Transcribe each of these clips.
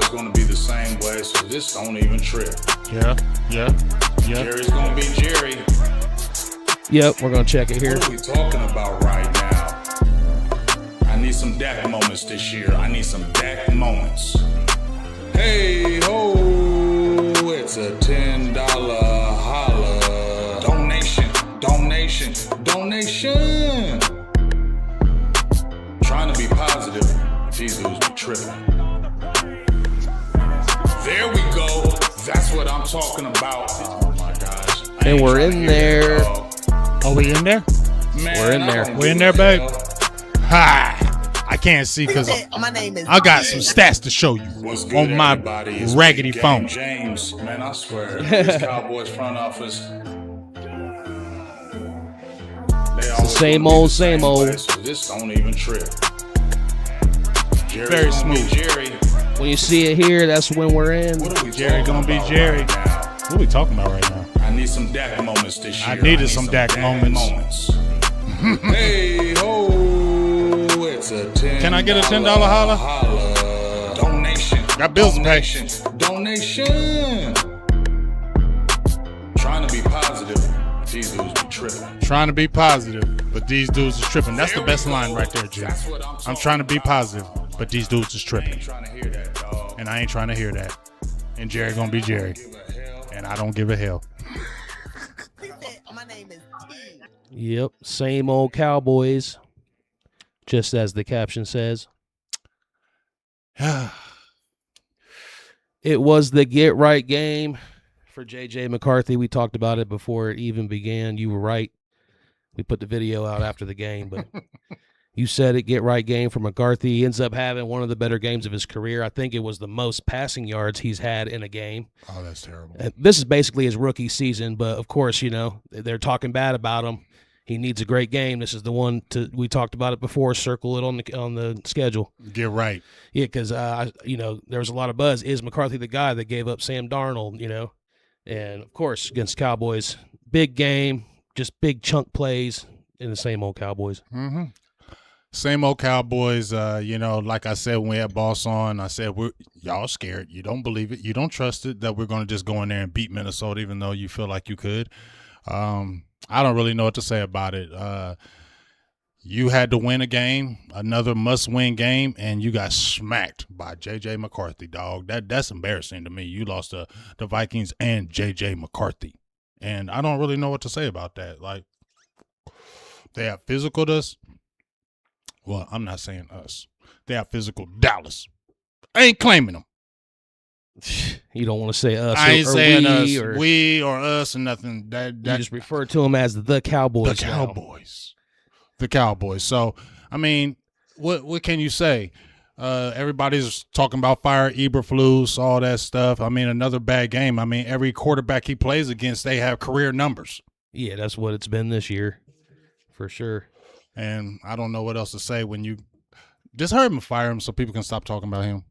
always going to be the same way, so this don't even trip. Yeah. Jerry's going to be Jerry. Yep, we're going to check it here. What are we talking about right now? I need some Dak moments this year. I need some Dak moments. Hey, ho, it's a $10 holla. Donation. Trying to be positive, these dudes be tripping. There we go. That's what I'm talking about. Oh my gosh. And we're in there. Oh, we in there? Man, We're in there. We in there, babe? Ha! I can't see because I got some stats to show you on my raggedy phone. James, man, I swear, this Cowboys front office. Same old. This don't even trip. Very smooth. Jerry. When you see it here, that's when we're in. What are we Jerry talking gonna be about Jerry. right now? What are we talking about right now? I need some Dak moments this year. I needed some Dak moments. Hey, ho, it's a $10. Can I get a $10 holla? Donation. Got bills to pay. Donation. Trying to be positive. These dudes be tripping. Trying to be positive, but these dudes is tripping. That's the best line right there, Jim. I'm trying to be positive, but these dudes is tripping. And I ain't trying to hear that. And Jerry gonna be Jerry. And I don't give a hell. Yep, same old Cowboys, just as the caption says. It was the get right game for J.J. McCarthy. We talked about it before it even began. You were right. We put the video out after the game, but you said it, get right game for McCarthy. He ends up having one of the better games of his career. I think it was the most passing yards he's had in a game. Oh, that's terrible. This is basically his rookie season, but of course, you know, they're talking bad about him. He needs a great game. This is the one we talked about it before. Circle it on the schedule. Get right. Yeah, because there was a lot of buzz. Is McCarthy the guy that gave up Sam Darnold? You know, and of course against Cowboys, big game, just big chunk plays in the same old Cowboys. Mm-hmm. Same old Cowboys. Like I said when we had Boss on, I said y'all scared. You don't believe it. You don't trust it that we're going to just go in there and beat Minnesota, even though you feel like you could. I don't really know what to say about it. You had to win a game, another must-win game, and you got smacked by J.J. McCarthy, dog. That's embarrassing to me. You lost to the Vikings and J.J. McCarthy, and I don't really know what to say about that. Like, they have physical us. Well, I'm not saying us. They have physical Dallas. I ain't claiming them. You don't want to say us. I ain't saying we, us, or we or us or nothing. That you just refer to them as the Cowboys. The Cowboys. The Cowboys. So, I mean, what can you say? Everybody's talking about fire Eberflus, all that stuff. I mean, another bad game. I mean, every quarterback he plays against, they have career numbers. Yeah, that's what it's been this year, for sure. And I don't know what else to say when you just hurry him and fire him so people can stop talking about him.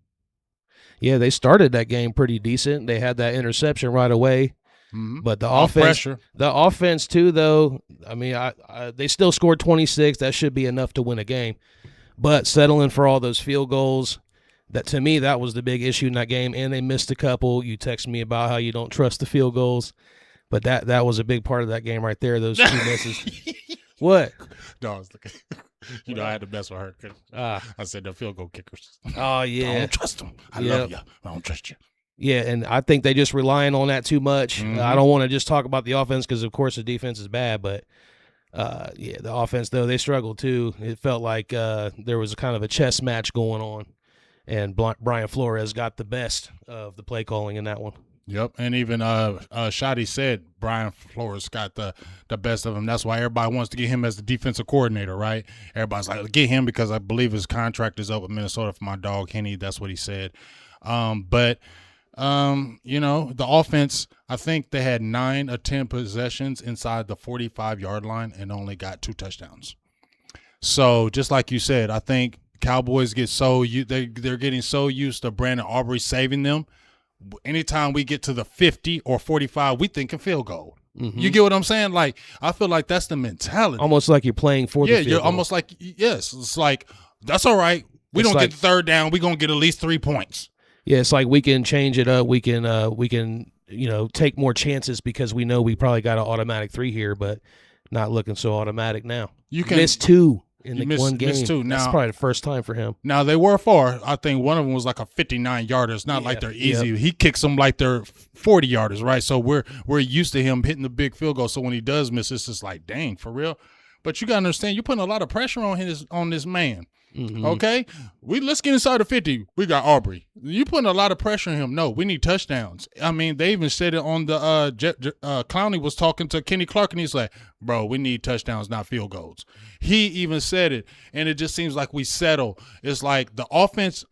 Yeah, they started that game pretty decent. They had that interception right away. Mm-hmm. But the offense too, though, I mean, they still scored 26. That should be enough to win a game. But settling for all those field goals, that to me, that was the big issue in that game. And they missed a couple. You text me about how you don't trust the field goals. But that was a big part of that game right there, those two misses. What? No, I was looking. I had to mess with her. I said the field goal kickers. Oh, yeah. I don't trust them. I love you. I don't trust you. Yeah, and I think they just relying on that too much. Mm-hmm. I don't want to just talk about the offense because, of course, the defense is bad. But, the offense, though, they struggled too. It felt like there was kind of a chess match going on, and Brian Flores got the best of the play calling in that one. Yep, and even Shotty said Brian Flores got the best of him. That's why everybody wants to get him as the defensive coordinator, right? Everybody's like, get him because I believe his contract is up with Minnesota for my dog, Henny. That's what he said. The offense, I think they had 9 or 10 possessions inside the 45-yard line and only got 2 touchdowns. So just like you said, I think Cowboys get they're getting so used to Brandon Aubrey saving them. Anytime we get to the 50 or 45, we think a field goal. Mm-hmm. You get what I'm saying? Like, I feel like that's the mentality. Almost like you're playing for the field you're goal. almost like, yes. It's like, that's all right. We don't get the third down. We're going to get at least 3 points. Yeah, it's like we can change it up. We can take more chances because we know we probably got an automatic 3 here, but not looking so automatic now. You can miss 2 in the one game. Missed 2. That's Now, probably the first time for him. Now they were far. I think one of them was like a 59-yarder. It's not like they're easy. Yep. He kicks them like they're 40-yarders, right? So we're used to him hitting the big field goal. So when he does miss, it's just like, dang, for real. But you gotta understand, you're putting a lot of pressure on this man. Mm-hmm. Okay, let's get inside the 50. We got Aubrey. You putting a lot of pressure on him. No, we need touchdowns. I mean, they even said it on the Clowney was talking to Kenny Clark, and he's like, "Bro, we need touchdowns, not field goals." He even said it, and it just seems like we settle. It's like the offense.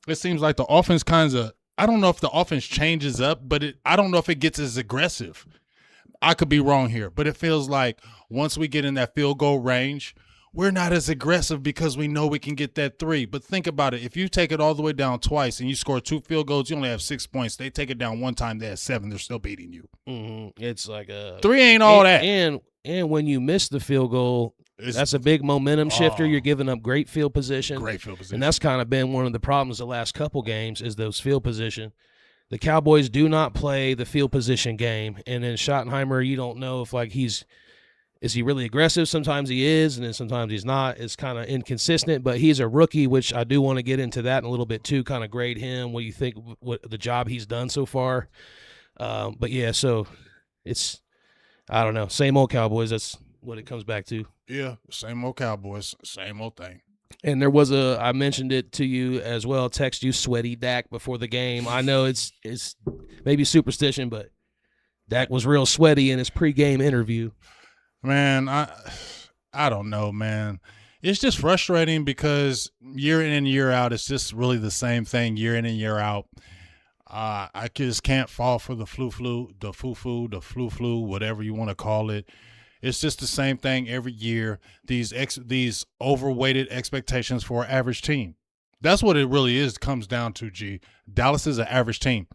It seems like the offense kinds of. I don't know if the offense changes up, but I don't know if it gets as aggressive. I could be wrong here, but it feels like once we get in that field goal range, we're not as aggressive because we know we can get that 3. But think about it. If you take it all the way down twice and you score 2 field goals, you only have 6 points. They take it down one time, they have 7. They're still beating you. Mm-hmm. It's like 3 ain't all that. And when you miss the field goal, that's a big momentum shifter. You're giving up great field position. Great field position. And that's kind of been one of the problems the last couple games is those field position. The Cowboys do not play the field position game. And then Schottenheimer, you don't know if is he really aggressive? Sometimes he is, and then sometimes he's not. It's kind of inconsistent, but he's a rookie, which I do want to get into that in a little bit too, kind of grade him, what you think, what the job he's done so far. But, yeah, so it's, I don't know, same old Cowboys. That's what it comes back to. Yeah, same old Cowboys, same old thing. And there was I mentioned it to you as well, text you sweaty Dak before the game. I know it's maybe superstition, but Dak was real sweaty in his pregame interview. Man, I don't know, man. It's just frustrating because year in and year out, it's just really the same thing year in and year out. I just can't fall for the flu, whatever you want to call it. It's just the same thing every year. These overweighted expectations for an average team. That's what it really is. Comes down to G. Dallas is an average team.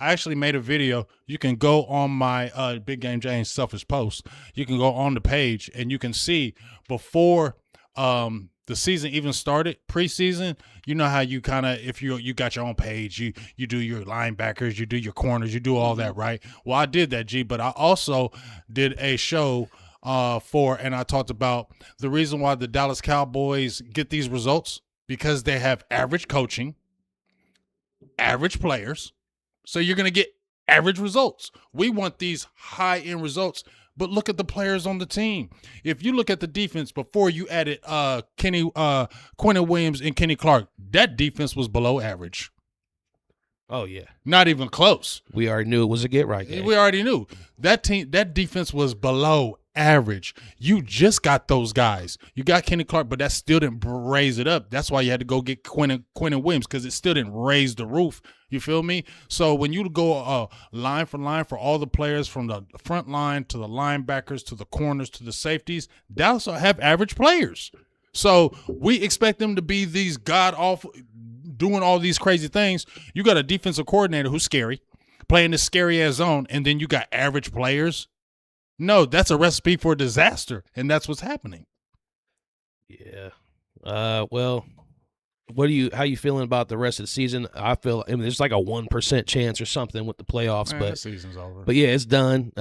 I actually made a video. You can go on my Big Game James Selfish post. You can go on the page and you can see before the season even started, preseason, you know how you kind of, if you got your own page, you do your linebackers, you do your corners, you do all that, right? Well, I did that, G, but I also did a show and I talked about the reason why the Dallas Cowboys get these results, because they have average coaching, average players. So you're going to get average results. We want these high-end results, but look at the players on the team. If you look at the defense before you added Quentin Williams and Kenny Clark, that defense was below average. Oh, yeah. Not even close. We already knew it was a get-right game. We already knew. That defense was below average. You just got those guys. You got Kenny Clark, but that still didn't raise it up. That's why you had to go get Quentin Williams, because it still didn't raise the roof. You feel me? So when you go line for line for all the players from the front line to the linebackers to the corners to the safeties, Dallas have average players. So we expect them to be these god-awful, doing all these crazy things. You got a defensive coordinator who's scary, playing this scary-ass zone, and then you got average players. No, that's a recipe for disaster, and that's what's happening. Yeah. Well, how you feeling about the rest of the season? There's like a 1% chance or something with the playoffs, but the season's over. But yeah, it's done.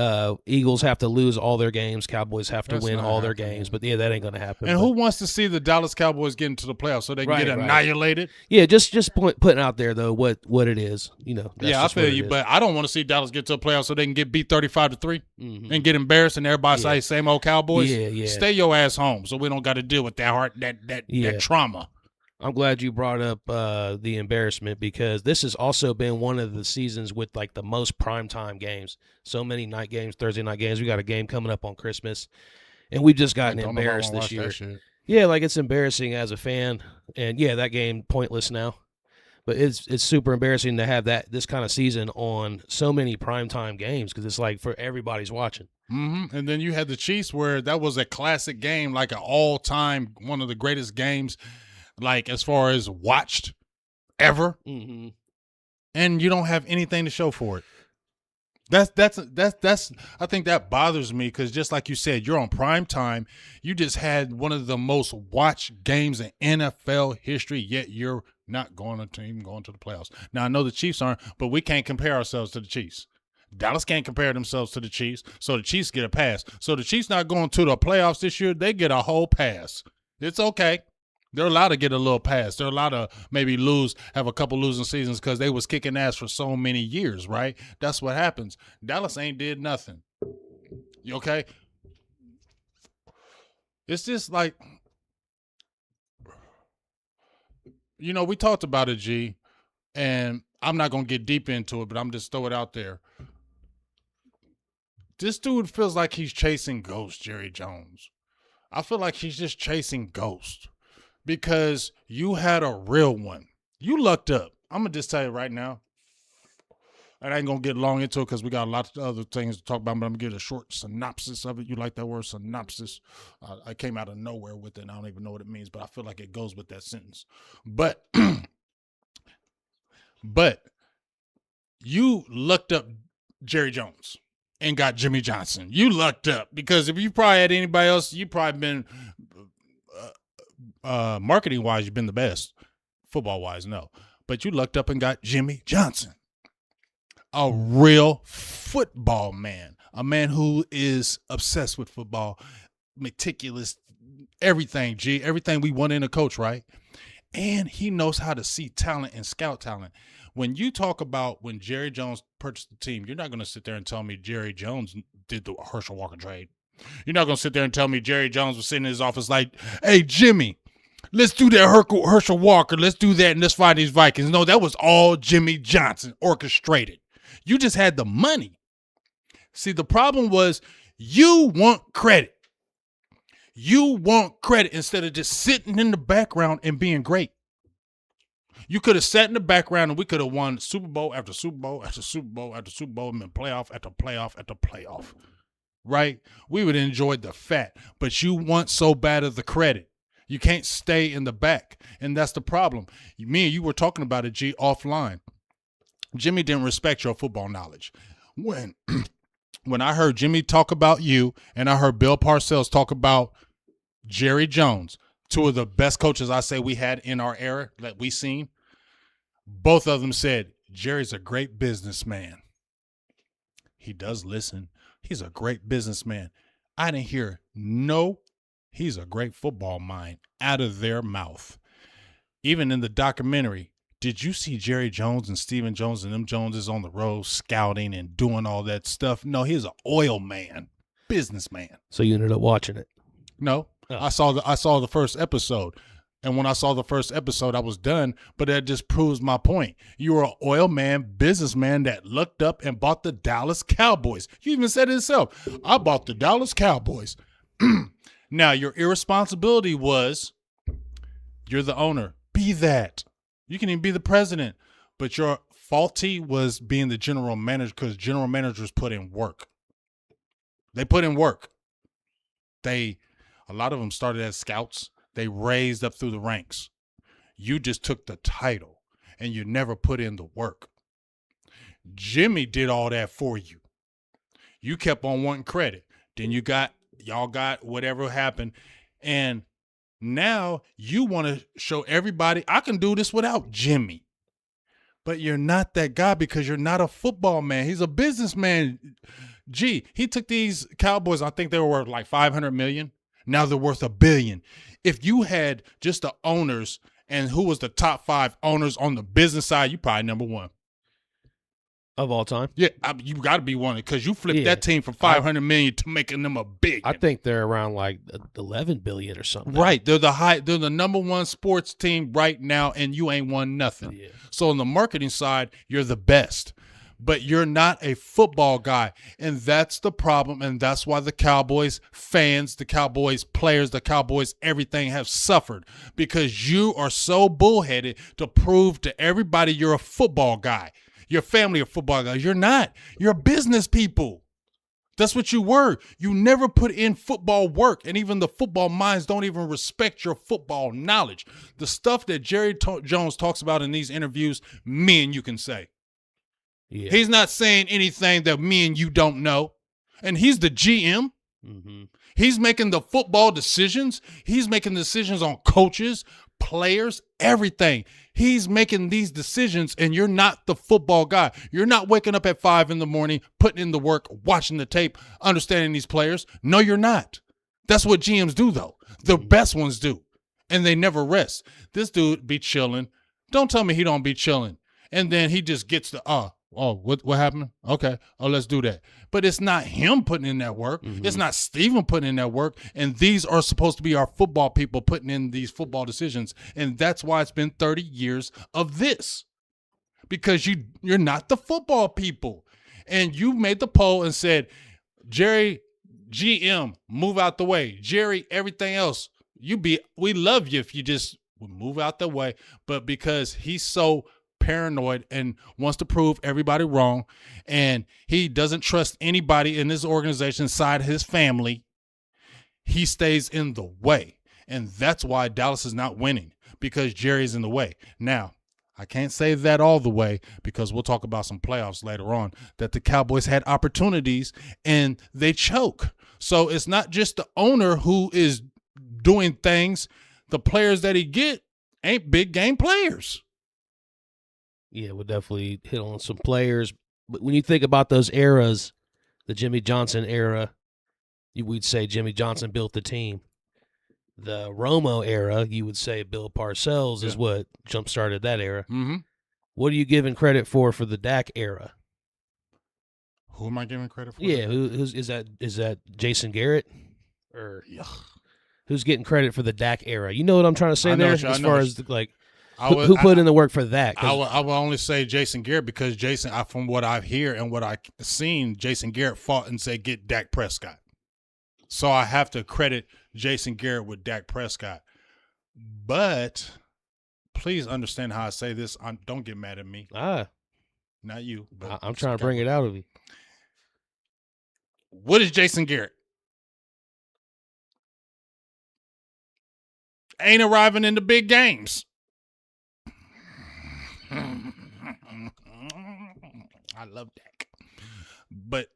Eagles have to lose all their games. Cowboys have to win all their games. But yeah, that ain't gonna happen. And who wants to see the Dallas Cowboys get into the playoffs so they can get annihilated? Yeah, just putting out there though what it is. Yeah, I feel you, but I don't want to see Dallas get to the playoffs so they can get beat 35-3 and get embarrassed and everybody say same old Cowboys. Yeah. Stay your ass home so we don't got to deal with that trauma. I'm glad you brought up the embarrassment, because this has also been one of the seasons with like the most primetime games. So many night games, Thursday night games. We got a game coming up on Christmas, and we've just gotten embarrassed this year. Yeah, like it's embarrassing as a fan, and yeah, that game pointless now. But it's super embarrassing to have this kind of season on so many primetime games, because it's like for everybody's watching. Mm-hmm. And then you had the Chiefs, where that was a classic game, like an all-time, one of the greatest games, like as far as watched ever, and you don't have anything to show for it. That's I think that bothers me, because just like you said, you're on prime time. You just had one of the most watched games in NFL history, yet you're not going to even going to the playoffs. Now, I know the Chiefs aren't, but we can't compare ourselves to the Chiefs. Dallas can't compare themselves to the Chiefs, so the Chiefs get a pass. So the Chiefs not going to the playoffs this year, they get a whole pass. It's okay. They're allowed to get a little pass. They're allowed to maybe have a couple losing seasons because they was kicking ass for so many years, right? That's what happens. Dallas ain't did nothing. You okay? It's just like, we talked about it, G, and I'm not going to get deep into it, but I'm just throw it out there. This dude feels like he's chasing ghosts, Jerry Jones. I feel like he's just chasing ghosts because you had a real one. You lucked up. I'm going to just tell you right now. I ain't going to get long into it because we got a lot of other things to talk about, but I'm going to give a short synopsis of it. You like that word, synopsis? I came out of nowhere with it, and I don't even know what it means, but I feel like it goes with that sentence. But you lucked up Jerry Jones and got Jimmy Johnson. You lucked up because if you probably had anybody else, you probably been marketing-wise, you've been the best. Football-wise, no. But you lucked up and got Jimmy Johnson. A real football man, a man who is obsessed with football, meticulous, everything, everything we want in a coach, right? And he knows how to see talent and scout talent. When you talk about when Jerry Jones purchased the team, you're not going to sit there and tell me Jerry Jones did the Herschel Walker trade. You're not going to sit there and tell me Jerry Jones was sitting in his office like, hey, Jimmy, let's do that Herschel Walker. Let's do that and let's find these Vikings. No, that was all Jimmy Johnson orchestrated. You just had the money. See, the problem was you want credit. You want credit instead of just sitting in the background and being great. You could have sat in the background and we could have won Super Bowl after Super Bowl after Super Bowl after Super Bowl and been playoff after playoff after playoff. Right? We would have enjoyed the fat, but you want so bad of the credit. You can't stay in the back, and that's the problem. Me and you were talking about it, G, offline. Jimmy didn't respect your football knowledge. When I heard Jimmy talk about you and I heard Bill Parcells talk about Jerry Jones, two of the best coaches I say we had in our era that we seen, both of them said, Jerry's a great businessman. He does listen. He's a great businessman. I didn't hear he's a great football mind out of their mouth. Even in the documentary, did you see Jerry Jones and Stephen Jones and them Joneses on the road scouting and doing all that stuff? No, he's an oil man, businessman. So you ended up watching it? No, I saw the first episode, and when I saw the first episode, I was done. But that just proves my point. You were an oil man, businessman that looked up and bought the Dallas Cowboys. You even said it yourself. I bought the Dallas Cowboys. Now your irresponsibility was you're the owner. Be that. You can even be the president, but your faulty was being the general manager because general managers put in work. They put in work. A lot of them started as scouts. They raised up through the ranks. You just took the title and you never put in the work. Jimmy did all that for you. You kept on wanting credit. Then y'all got whatever happened. And now you want to show everybody, I can do this without Jimmy. But you're not that guy because you're not a football man. He's a businessman. Gee, he took these Cowboys, I think they were worth like $500 million. Now they're worth $1 billion. If you had just the owners and who was the top 5 owners on the business side, you probably number 1. Of all time? Yeah, you got to be one because you flipped that team from $500 million to making them $1 billion. I think they're around like $11 billion or something. Right, they're the number 1 sports team right now, and you ain't won nothing. Yeah. So on the marketing side, you're the best, but you're not a football guy, and that's the problem, and that's why the Cowboys fans, the Cowboys players, the Cowboys everything have suffered because you are so bullheaded to prove to everybody you're a football guy. Your family are football guys. You're not. You're business people. That's what you were. You never put in football work, and even the football minds don't even respect your football knowledge. The stuff that Jerry Jones talks about in these interviews, me and you can say. Yeah. He's not saying anything that me and you don't know, and he's the GM. Mm-hmm. He's making the football decisions. He's making decisions on coaches, players, everything. He's making these decisions, and you're not the football guy. You're not waking up at 5 a.m, putting in the work, watching the tape, understanding these players. No, you're not. That's what GMs do, though. The best ones do, and they never rest. This dude be chilling. Don't tell me he don't be chilling. And then he just gets the, what happened? Okay, let's do that. But it's not him putting in that work. It's not Steven putting in that work. And these are supposed to be our football people putting in these football decisions. And that's why it's been 30 years of this. Because you're not the football people. And you made the poll and said, Jerry, GM, move out the way. Jerry, everything else, we love you if you just move out the way. But because he's so paranoid and wants to prove everybody wrong, and he doesn't trust anybody in this organization side his family, he stays in the way. And that's why Dallas is not winning, because Jerry's in the way. Now, I can't say that all the way, because we'll talk about some playoffs later on, that the Cowboys had opportunities and they choke. So it's not just the owner who is doing things. The players that he get ain't big game players. Yeah, we'll definitely hit on some players. But when you think about those eras, the Jimmy Johnson era, we'd say Jimmy Johnson built the team. The Romo era, you would say Bill Parcells is what jump-started that era. Mm-hmm. What are you giving credit for the Dak era? Who am I giving credit for? Yeah, is that Jason Garrett? Or who's getting credit for the Dak era? You know what I'm trying to say there? As far as, like, who put in the work for that? I will only say Jason Garrett, because Jason, from what I hear and what I've seen, Jason Garrett fought and said, get Dak Prescott. So I have to credit Jason Garrett with Dak Prescott. But please understand how I say this. Don't get mad at me. Not you. But I'm trying to bring it out of you. What is Jason Garrett? Ain't arriving in the big games. I love Dak. But,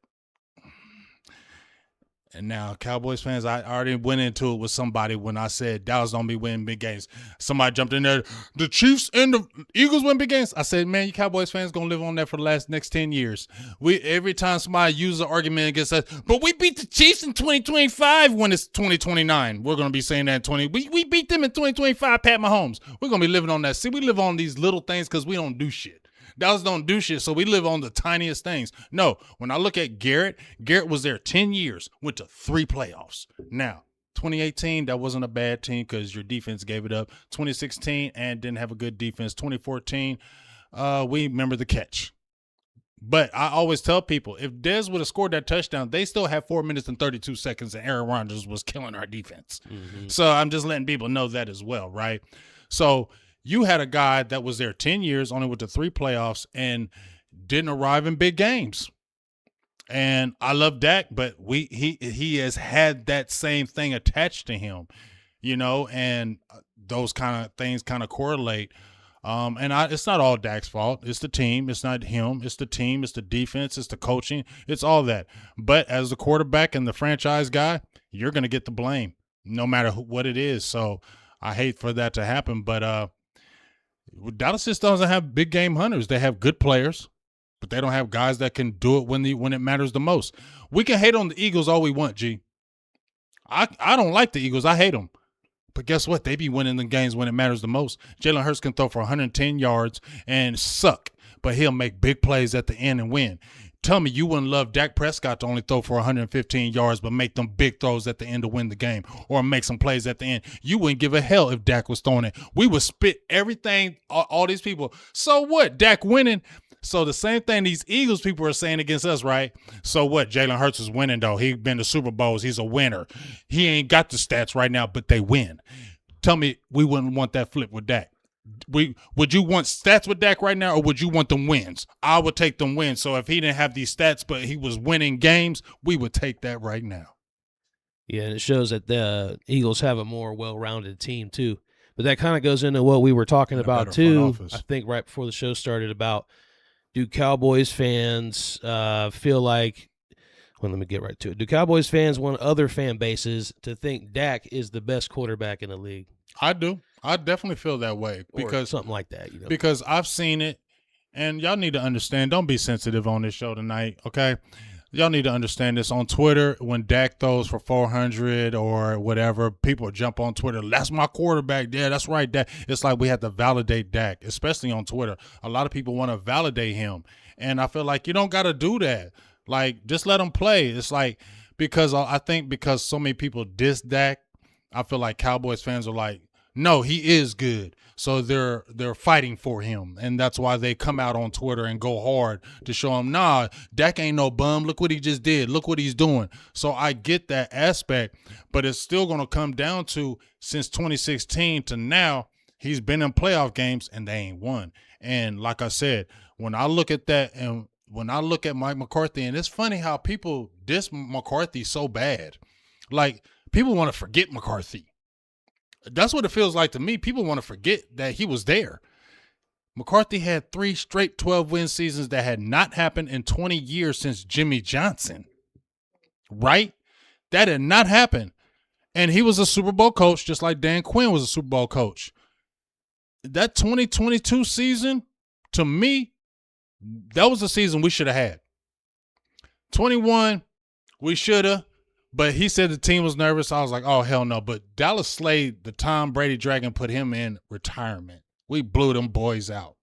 and now Cowboys fans, I already went into it with somebody when I said Dallas don't be winning big games. Somebody jumped in there, the Chiefs and the Eagles win big games. I said, man, you Cowboys fans going to live on that for the next 10 years. Every time somebody uses an argument against us, but we beat the Chiefs in 2025 when it's 2029. We're going to be saying that in 20. We beat them in 2025, Pat Mahomes. We're going to be living on that. See, we live on these little things because we don't do shit. Dallas don't do shit, so we live on the tiniest things. No, when I look at Garrett was there 10 years, went to 3 playoffs. Now, 2018, that wasn't a bad team because your defense gave it up. 2016, and didn't have a good defense. 2014, we remember the catch. But I always tell people, if Dez would have scored that touchdown, they still had 4 minutes and 32 seconds, and Aaron Rodgers was killing our defense. Mm-hmm. So I'm just letting people know that as well, right? So you had a guy that was there 10 years, only went to 3 playoffs, and didn't arrive in big games. And I love Dak, but he has had that same thing attached to him, and those kind of things kind of correlate. It's not all Dak's fault. It's the team. It's not him. It's the team. It's the defense. It's the coaching. It's all that. But as the quarterback and the franchise guy, you're going to get the blame no matter what it is. So I hate for that to happen, but Dallas just doesn't have big game hunters. They have good players, but they don't have guys that can do it when it matters the most. We can hate on the Eagles all we want, G. I don't like the Eagles. I hate them. But guess what? They be winning the games when it matters the most. Jalen Hurts can throw for 110 yards and suck, but he'll make big plays at the end and win. Tell me you wouldn't love Dak Prescott to only throw for 115 yards but make them big throws at the end to win the game, or make some plays at the end. You wouldn't give a hell if Dak was throwing it. We would spit everything, all these people. So what? Dak winning. So the same thing these Eagles people are saying against us, right? So what? Jalen Hurts is winning, though. He's been to Super Bowls. He's a winner. He ain't got the stats right now, but they win. Tell me we wouldn't want that flip with Dak. Would you want stats with Dak right now, or would you want them wins? I would take them wins. So if he didn't have these stats but he was winning games, we would take that right now. Yeah, and it shows that the Eagles have a more well-rounded team too. But that kind of goes into what we were talking about too, I think right before the show started, about do Cowboys fans feel like, well, let me get right to it. Do Cowboys fans want other fan bases to think Dak is the best quarterback in the league? I do. I definitely feel that way or because something like that. because I've seen it, and y'all need to understand. Don't be sensitive on this show tonight, okay? Y'all need to understand this. On Twitter, when Dak throws for 400 or whatever, people jump on Twitter. That's my quarterback. Yeah, that's right, Dak. It's like we have to validate Dak, especially on Twitter. A lot of people want to validate him, and I feel like you don't got to do that. Like, just let him play. It's like because I think because so many people diss Dak, I feel like Cowboys fans are like, no, he is good. So they're fighting for him, and that's why they come out on Twitter and go hard to show him, nah, Dak ain't no bum. Look what he just did. Look what he's doing. So I get that aspect, but it's still going to come down to since 2016 to now, he's been in playoff games and they ain't won. And like I said, when I look at that and when I look at Mike McCarthy, and it's funny how people diss McCarthy so bad. Like, people want to forget McCarthy. That's what it feels like to me. People want to forget that he was there. McCarthy had 3 straight 12-win seasons that had not happened in 20 years since Jimmy Johnson. Right? That had not happened. And he was a Super Bowl coach just like Dan Quinn was a Super Bowl coach. That 2022 season, to me, that was the season we should have had. 21, we should have. But he said the team was nervous. I was like, oh, hell no. But Dallas slayed the Tom Brady Dragon, put him in retirement. We blew them boys out.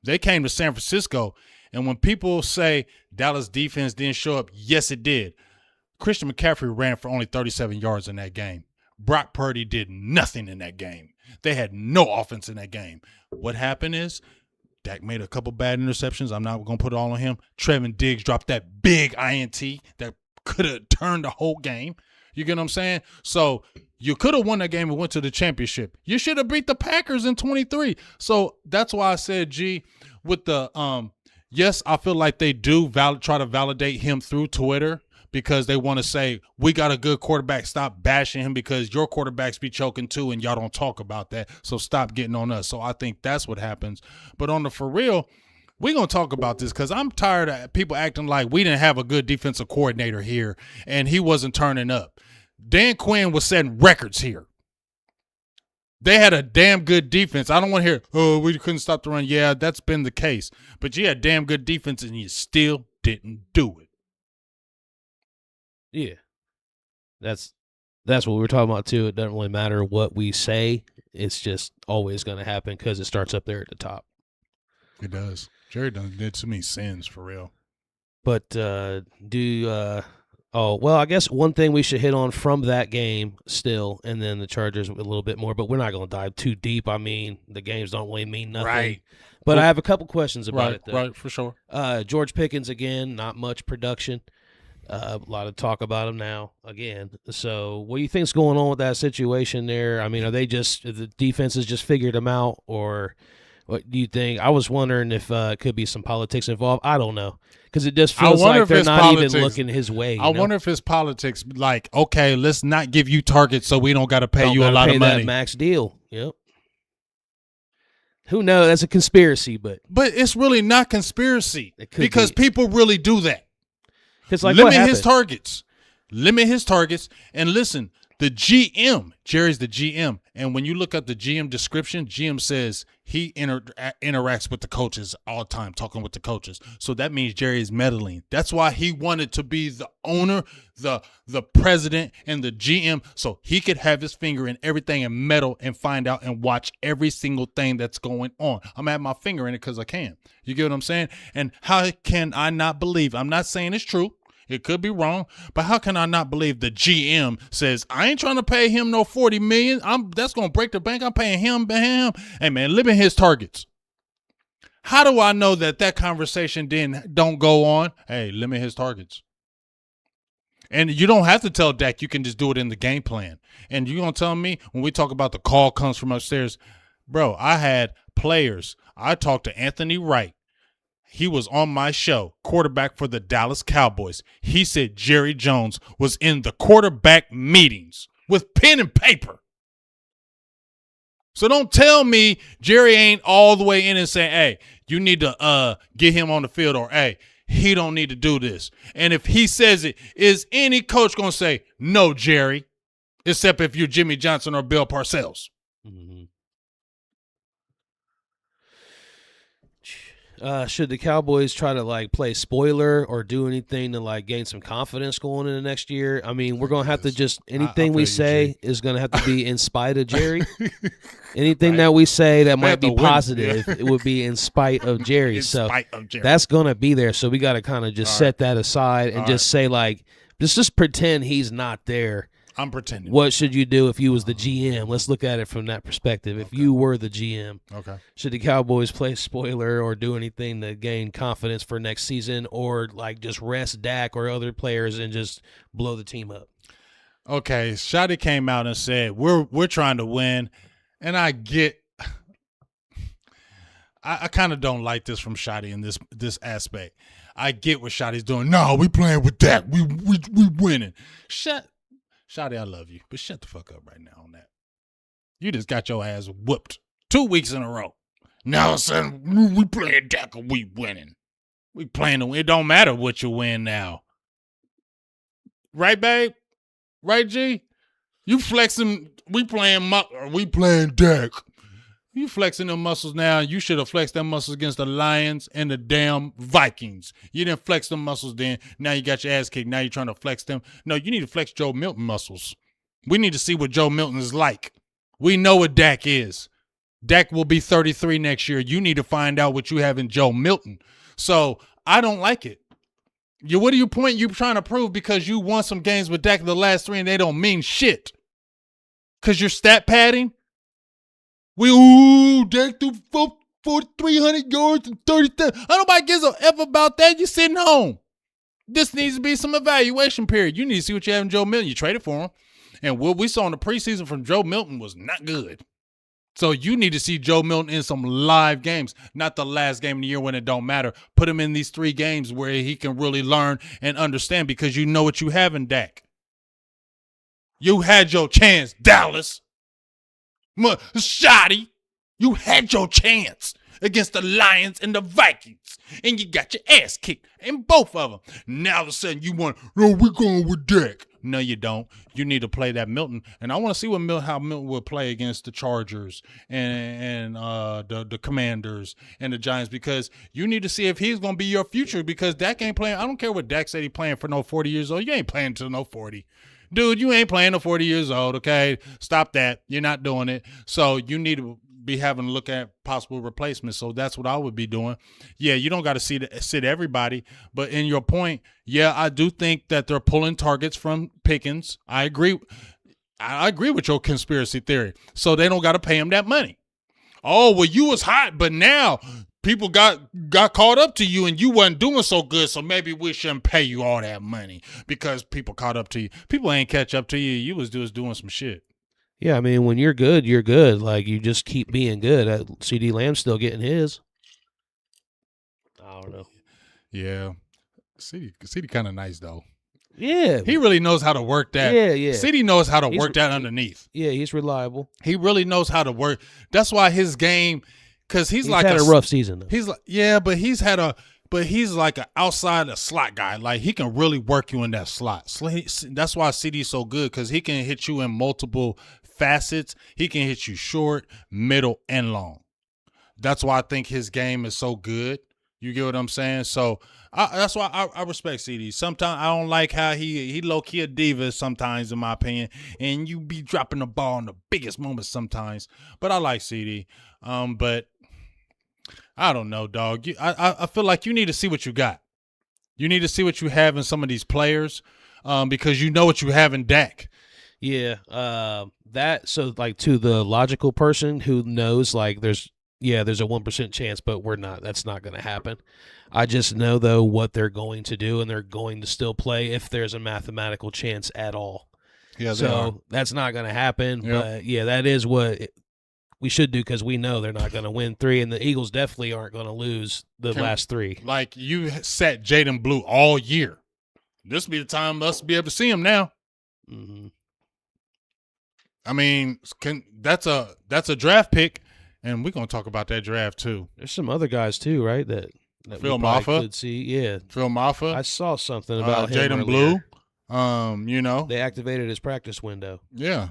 They came to San Francisco, and when people say Dallas defense didn't show up, yes, it did. Christian McCaffrey ran for only 37 yards in that game. Brock Purdy did nothing in that game. They had no offense in that game. What happened is Dak made a couple bad interceptions. I'm not going to put it all on him. Trevin Diggs dropped that big INT that could have turned the whole game. You get what I'm saying? So you could have won that game and went to the championship. You should have beat the Packers in 23. So that's why I said, G, with the yes, I feel like they do try to validate him through Twitter because they want to say, we got a good quarterback. Stop bashing him because your quarterbacks be choking too and y'all don't talk about that. So stop getting on us. So I think that's what happens. But on the for real, we're going to talk about this because I'm tired of people acting like we didn't have a good defensive coordinator here and he wasn't turning up. Dan Quinn was setting records here. They had a damn good defense. I don't want to hear, oh, we couldn't stop the run. Yeah, that's been the case. But you had damn good defense and you still didn't do it. Yeah. That's what we were talking about too. It doesn't really matter what we say. It's just always going to happen because it starts up there at the top. It does. Jerry done did too many sins for real. But I guess one thing we should hit on from that game still, and then the Chargers a little bit more, but we're not going to dive too deep. I mean, the games don't really mean nothing. Right. But I have a couple questions about it, though. Right, for sure. George Pickens, again, not much production. A lot of talk about him now, again. So what do you think's going on with that situation there? I mean, are they just – the defense has just figured him out, or – what do you think? I was wondering if it could be some politics involved. I don't know. Because it just feels like they're not even looking his way. I wonder if it's politics. Like, okay, let's not give you targets so we don't got to pay you a lot of money. That max deal. Yep. Who knows? That's a conspiracy, but it's really not conspiracy because people really do that. Like, limit his targets. Limit his targets. And listen, the GM, Jerry's the GM. And when you look at the GM description, GM says he interacts with the coaches all the time, talking with the coaches. So that means Jerry is meddling. That's why he wanted to be the owner, the president, and the GM, so he could have his finger in everything and meddle and find out and watch every single thing that's going on. I'm going to have my finger in it because I can. You get what I'm saying? And how can I not believe? I'm not saying it's true. It could be wrong, but how can I not believe the GM says, I ain't trying to pay him no $40 million. That's going to break the bank. I'm paying him. Hey, man, limit his targets. How do I know that conversation don't go on? Hey, limit his targets. And you don't have to tell Dak. You can just do it in the game plan. And you're going to tell me when we talk about the call comes from upstairs, bro, I had players. I talked to Anthony Wright. He was on my show, quarterback for the Dallas Cowboys. He said Jerry Jones was in the quarterback meetings with pen and paper. So don't tell me Jerry ain't all the way in and saying, hey, you need to get him on the field, or, hey, he don't need to do this. And if he says it, is any coach going to say, no, Jerry, except if you're Jimmy Johnson or Bill Parcells? Mm-hmm. Should the Cowboys try to like play spoiler or do anything to like gain some confidence going into next year? I mean, we're gonna have to just anything we say is gonna have to be in spite of Jerry. Anything that we say that might be positive, it would be in spite of Jerry. So that's gonna be there. So we got to kind of just set that aside and just say like, just pretend he's not there. I'm pretending. What should you do if you was the GM? Let's look at it from that perspective. If you were the GM, should the Cowboys play spoiler or do anything to gain confidence for next season, or like just rest Dak or other players and just blow the team up? Okay, Shotty came out and said we're trying to win, and I get. I kind of don't like this from Shotty in this aspect. I get what Shotty's doing. No, we playing with Dak. We winning. Shotty, I love you, but shut the fuck up right now on that. You just got your ass whooped 2 weeks in a row. Now all of a sudden, we playing Dak or we winning. We playing to win. It don't matter what you win now. Right, babe? Right, G? You flexing, we playing Dak. You flexing them muscles now. You should have flexed them muscles against the Lions and the damn Vikings. You didn't flex them muscles then. Now you got your ass kicked. Now you're trying to flex them. No, you need to flex Joe Milton muscles. We need to see what Joe Milton is like. We know what Dak is. Dak will be 33 next year. You need to find out what you have in Joe Milton. So I don't like it. What are you trying to prove because you won some games with Dak the last 3 and they don't mean shit? Because you're stat padding? Dak threw 4,300 yards and 30,000. Nobody gives a F about that. You're sitting home. This needs to be some evaluation period. You need to see what you have in Joe Milton. You traded for him. And what we saw in the preseason from Joe Milton was not good. So you need to see Joe Milton in some live games, not the last game of the year when it don't matter. Put him in these 3 games where he can really learn and understand because you know what you have in Dak. You had your chance, Dallas. Shotty, you had your chance against the Lions and the Vikings, and you got your ass kicked in both of them. Now all of a sudden you want, we're going with Dak. No, you don't. You need to play that Milton, and I want to see how Milton will play against the Chargers and the Commanders and the Giants because you need to see if he's going to be your future because Dak ain't playing. I don't care what Dak said he playing for no 40 years old. You ain't playing until no 40. Dude, you ain't playing to 40 years old, okay? Stop that. You're not doing it. So you need to be having a look at possible replacements. So that's what I would be doing. Yeah, you don't got to sit everybody. But in your point, yeah, I do think that they're pulling targets from Pickens. I agree. I agree with your conspiracy theory. So they don't got to pay him that money. Oh, well, you was hot, but now people got caught up to you and you wasn't doing so good, so maybe we shouldn't pay you all that money because people caught up to you. People ain't catch up to you. You was just doing some shit. Yeah, I mean, when you're good, you're good. Like, you just keep being good. CD Lamb's still getting his. I don't know. Yeah. CD kind of nice, though. Yeah. He really knows how to work that. Yeah. CD knows how to work that underneath. Yeah, he's reliable. He really knows how to work. That's why his game – because he's like had a rough season, though. He's like, but he's like an outside a slot guy. Like he can really work you in that slot. That's why CD's so good because he can hit you in multiple facets. He can hit you short, middle, and long. That's why I think his game is so good. You get what I'm saying? So that's why I respect CD. Sometimes I don't like how he low key a diva sometimes, in my opinion, and you be dropping the ball in the biggest moments sometimes. But I like CD. But I don't know, dog. I feel like you need to see what you got. You need to see what you have in some of these players, because you know what you have in Dak. Yeah. So like to the logical person who knows, like there's a 1% chance, but we're not. That's not going to happen. I just know though what they're going to do, and they're going to still play if there's a mathematical chance at all. Yeah. So that's not going to happen. Yep. But yeah, that is what we should do because we know they're not going to win 3, and the Eagles definitely aren't going to lose the last 3. Like you set Jaden Blue all year. This will be the time us to be able to see him now. Mm-hmm. I mean, that's a draft pick, and we're gonna talk about that draft too. There's some other guys too, right? That Phil Maffa could see. Yeah, Phil Maffa. I saw something about Jaden Blue. You know, they activated his practice window. Yeah.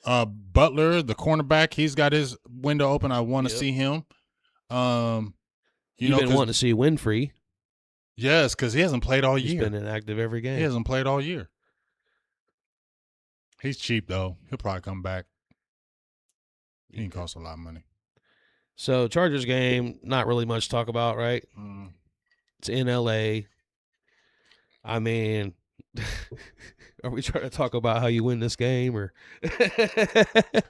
Butler, the cornerback, he's got his window open. I want to see him. You've been wanting to see Winfrey. Yes, because he hasn't played all year. He's been inactive every game. He hasn't played all year. He's cheap, though. He'll probably come back. He can cost a lot of money. So, Chargers game, not really much to talk about, right? It's in L.A. I mean, are we trying to talk about how you win this game? Or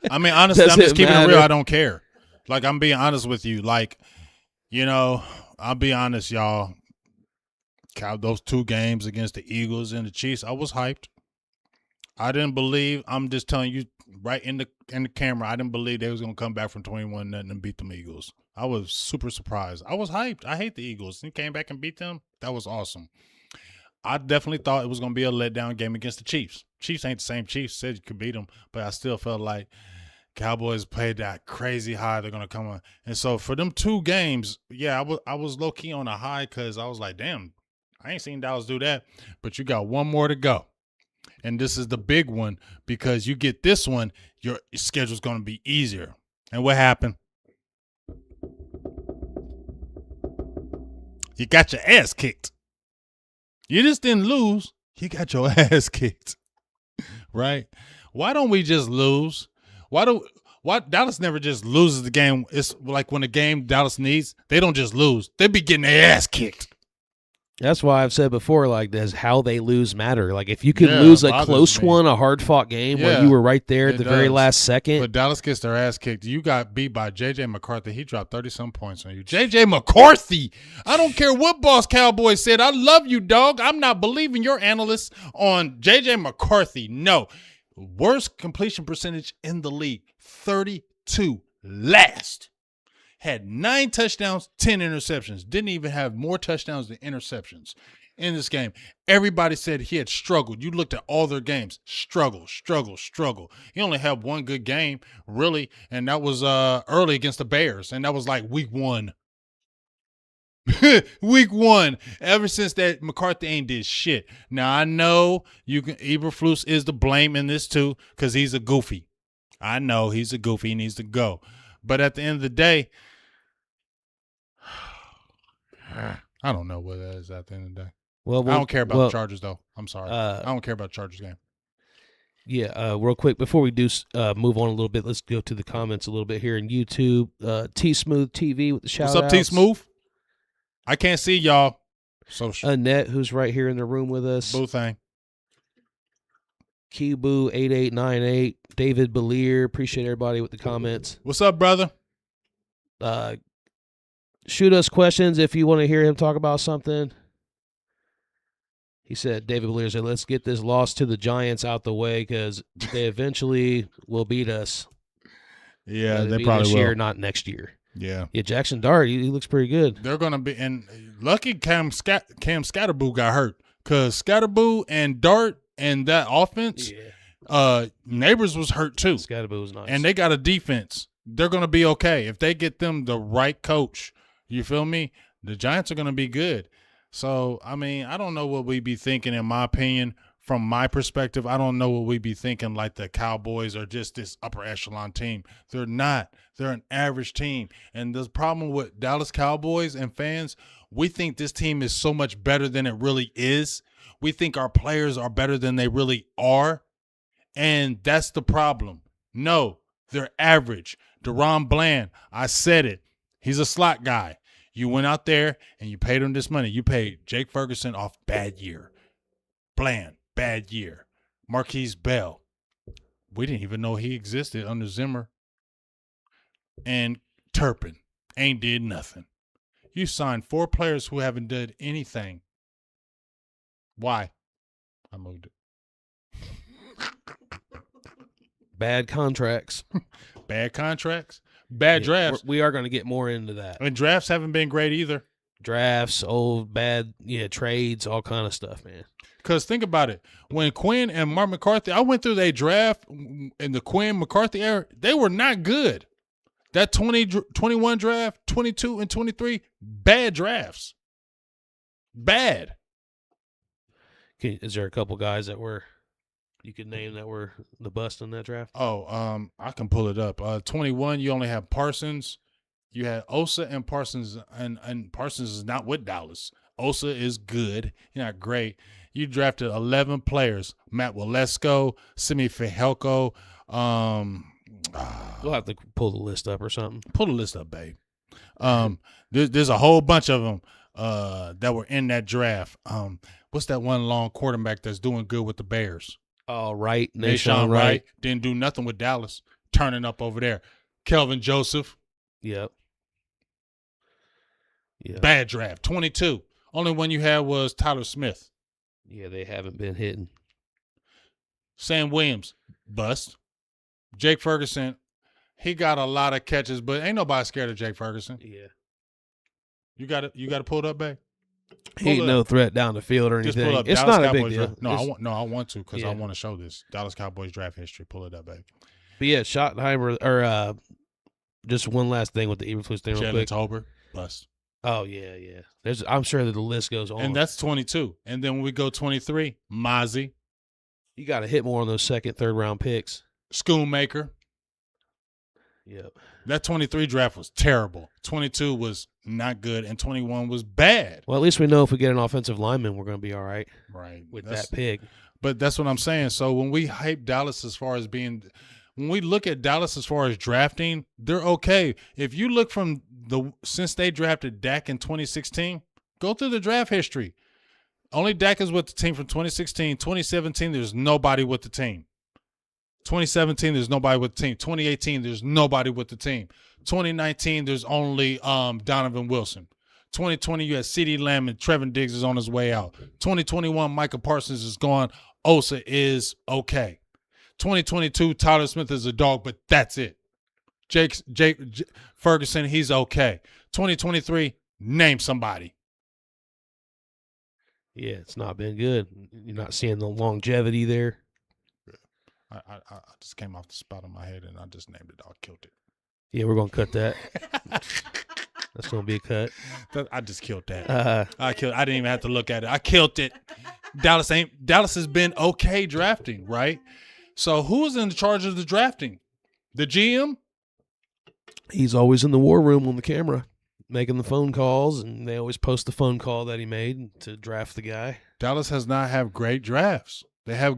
I mean, honestly, Does I'm just it keeping it real. matter? I don't care. Like, I'm being honest with you. Like, you know, I'll be honest, y'all. Those 2 games against the Eagles and the Chiefs, I was hyped. I didn't believe. I'm just telling you right in the camera. I didn't believe they was gonna come back from 21-0 and beat them Eagles. I was super surprised. I was hyped. I hate the Eagles. And came back and beat them. That was awesome. I definitely thought it was gonna be a letdown game against the Chiefs. Chiefs ain't the same Chiefs. Said you could beat them, but I still felt like Cowboys played that crazy high. They're gonna come on, and so for them 2 games, yeah, I was low key on a high because I was like, damn, I ain't seen Dallas do that. But you got 1 more to go. And this is the big one because you get this one, your schedule's going to be easier. And what happened? You got your ass kicked. You just didn't lose. You got your ass kicked. Right? Why don't we just lose? Why Dallas never just loses the game? It's like when a game Dallas needs, they don't just lose. They be getting their ass kicked. That's why I've said before, like, does how they lose matter? Like, if you can lose a close one, a hard-fought game where you were right there at the very last second. But Dallas gets their ass kicked. You got beat by J.J. McCarthy. He dropped 30-some points on you. J.J. McCarthy! I don't care what Boss Cowboys said. I love you, dog. I'm not believing your analysts on J.J. McCarthy. No. Worst completion percentage in the league. 32 last. Had 9 touchdowns, 10 interceptions. Didn't even have more touchdowns than interceptions in this game. Everybody said he had struggled. You looked at all their games. Struggle. He only had 1 good game, really, and that was early against the Bears, and that was like week 1. Week 1. Ever since that, McCarthy ain't did shit. Now, I know Eberflus is to blame in this too because he's a goofy. I know he's a goofy. He needs to go. But at the end of the day, I don't know what that is at the end of the day. Well, I don't care about the Chargers, though. I'm sorry. I don't care about the Chargers game. Yeah, real quick, before we do move on a little bit, let's go to the comments a little bit here in YouTube. T-Smooth TV with the shout-outs. What's up, T-Smooth? I can't see y'all. Annette, who's right here in the room with us. Boo thing. Kibu8898. David Belier. Appreciate everybody with the comments. What's up, brother? Shoot us questions if you want to hear him talk about something. He said, David Belier said, let's get this loss to the Giants out the way because they eventually will beat us. Yeah, they probably this will. year, not next year. Yeah. Yeah, Jackson Dart, he looks pretty good. They're going to be – and lucky Cam Scatterboo got hurt because Scatterboo and Dart and that offense, Neighbors was hurt too. Scatterboo was nice. And they got a defense. They're going to be okay. If they get them the right coach, you feel me? The Giants are going to be good. So, I mean, I don't know what we be thinking, in my opinion. From my perspective, I don't know what we be thinking like the Cowboys are just this upper echelon team. They're not. They're an average team. And the problem with Dallas Cowboys and fans, we think this team is so much better than it really is. We think our players are better than they really are. And that's the problem. No, they're average. Deron Bland, I said it. He's a slot guy. You went out there and you paid him this money. You paid Jake Ferguson off bad year. Bland, bad year. Marquise Bell, we didn't even know he existed under Zimmer. And Turpin ain't did nothing. You signed 4 players who haven't done anything. Why? I moved it. Bad contracts. Bad contracts. Bad drafts. We are going to get more into that. And drafts haven't been great either. Drafts, bad, trades, all kind of stuff, man. Because think about it. When Quinn and Mark McCarthy, I went through their draft in the Quinn-McCarthy era, they were not good. That 21 draft, 22 and 23, bad drafts. Bad. Is there a couple guys that were? you could name that were the bust in that draft? Oh, I can pull it up. 21, you only have Parsons. You had Osa and Parsons, and Parsons is not with Dallas. Osa is good. He's not great. You drafted 11 players. Matt Walesko, Simi Fihelko. We'll have to pull the list up or something. Pull the list up, babe. There's a whole bunch of them that were in that draft. What's that one long quarterback that's doing good with the Bears? Oh, right. Nashawn Wright. Didn't do nothing with Dallas. Turning up over there. Kelvin Joseph. Yep. Bad draft. 22. Only one you had was Tyler Smith. Yeah, they haven't been hitting. Sam Williams, bust. Jake Ferguson, he got a lot of catches, but ain't nobody scared of Jake Ferguson. Yeah. You got to pull it up, babe. He ain't no threat down the field or anything. Just pull up It's Dallas not Cowboys a big deal. I want to because Yeah. I want to show this Dallas Cowboys draft history. Pull it up, babe. But yeah, Schottenheimer or just one last thing with the Eberflus thing real Jalen quick. Tolbert, bust. Oh yeah. I'm sure that the list goes on. And that's 22. And then when we go 23, Mozzie, you got to hit more on those second, third round picks. Schoonmaker. Yep. That 23 draft was terrible. 22 was not good, and 21 was bad. Well, at least we know if we get an offensive lineman, we're going to be all right. Right. With that pick. But that's what I'm saying. So when we hype Dallas as far as being – when we look at Dallas as far as drafting, they're okay. If you look from since they drafted Dak in 2016, go through the draft history. Only Dak is with the team from 2016. 2017, there's nobody with the team. 2017, there's nobody with the team. 2018, there's nobody with the team. 2019, there's only Donovan Wilson. 2020, you had CeeDee Lamb and Trevin Diggs is on his way out. 2021, Micah Parsons is gone. Osa is okay. 2022, Tyler Smith is a dog, but that's it. Jake Ferguson, he's okay. 2023, name somebody. Yeah, it's not been good. You're not seeing the longevity there. I just came off the spot on my head and I just named it. I killed it. Yeah, we're going to cut that. That's going to be a cut. I just killed that. I didn't even have to look at it. I killed it. Dallas has been okay drafting, right? So who's in charge of the drafting? The GM? He's always in the war room on the camera, making the phone calls, and they always post the phone call that he made to draft the guy. Dallas has not had great drafts. They have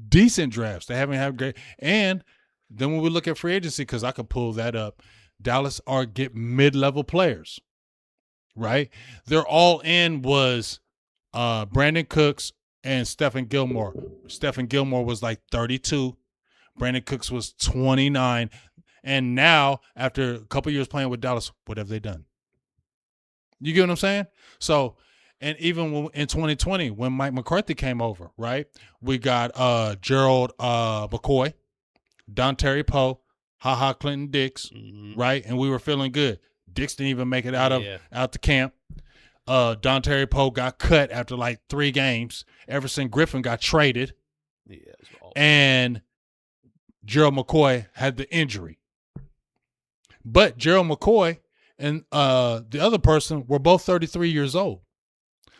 decent drafts. They haven't had great. And then when we look at free agency, because I could pull that up, Dallas get mid-level players, right? Their all-in was Brandon Cooks and Stephen Gilmore. Stephen Gilmore was like 32. Brandon Cooks was 29. And now, after a couple years playing with Dallas, what have they done? You get what I'm saying? So, and even in 2020, when Mike McCarthy came over, right, we got Gerald McCoy, Don Terry Poe, Clinton Dix, right, and we were feeling good. Dix didn't even make it out the camp. Don Terry Poe got cut after like 3 games. Everson Griffin got traded. Yeah, and Gerald McCoy had the injury. But Gerald McCoy and the other person were both 33 years old.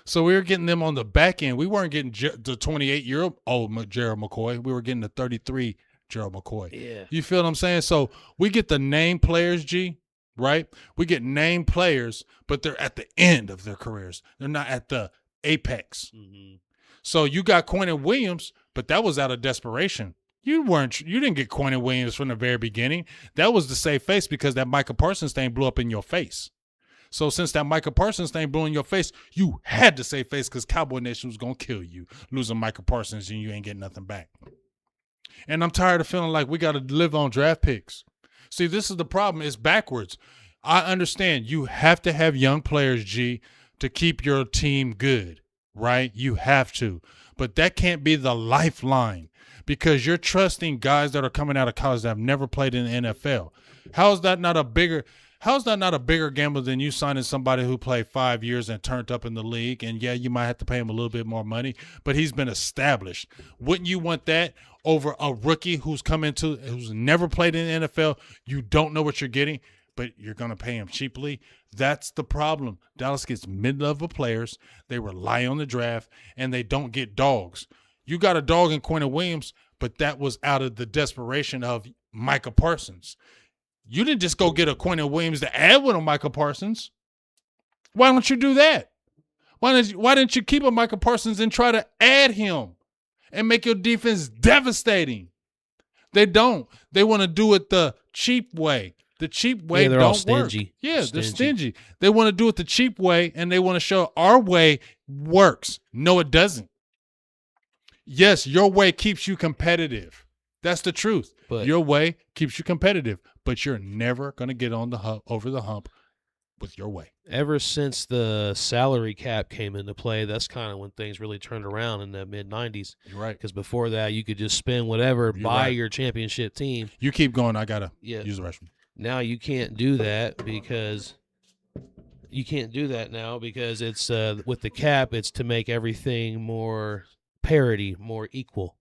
So we were getting them on the back end. We weren't getting the 28-year-old Gerald McCoy. We were getting the 33 Gerald McCoy. Yeah. You feel what I'm saying? So we get the name players, G, right? We get name players, but they're at the end of their careers. They're not at the apex. Mm-hmm. So you got Quentin Williams, but that was out of desperation. You didn't get Quentin Williams from the very beginning. That was the safe face because that Micah Parsons thing blew up in your face. So since that Micah Parsons thing blew in your face, you had to save face because Cowboy Nation was going to kill you, losing Micah Parsons and you ain't getting nothing back. And I'm tired of feeling like we got to live on draft picks. See, this is the problem. It's backwards. I understand you have to have young players, G, to keep your team good, right? You have to. But that can't be the lifeline because you're trusting guys that are coming out of college that have never played in the NFL. How is that not a bigger gamble than you signing somebody who played 5 years and turned up in the league? And, yeah, you might have to pay him a little bit more money, but he's been established. Wouldn't you want that over a rookie who's never played in the NFL? You don't know what you're getting, but you're going to pay him cheaply. That's the problem. Dallas gets mid-level players. They rely on the draft, and they don't get dogs. You got a dog in Quentin Williams, but that was out of the desperation of Micah Parsons. You didn't just go get a Quentin Williams to add with a Micah Parsons. Why don't you do that? Why didn't you keep a Micah Parsons and try to add him and make your defense devastating? They don't. They want to do it the cheap way. The cheap way they're don't all stingy. work. Yeah, they're stingy. They want to do it the cheap way, and they want to show our way works. No, it doesn't. Yes, your way keeps you competitive. That's the truth. But your way keeps you competitive, but you're never going to get on the hump, over the hump with your way. Ever since the salary cap came into play, that's kind of when things really turned around in the mid-'90s. You're right. Because before that, you could just spend whatever, buy your championship team. You keep going. I got to use the restroom. Now you can't do that because it's with the cap, it's to make everything more parity, more equal.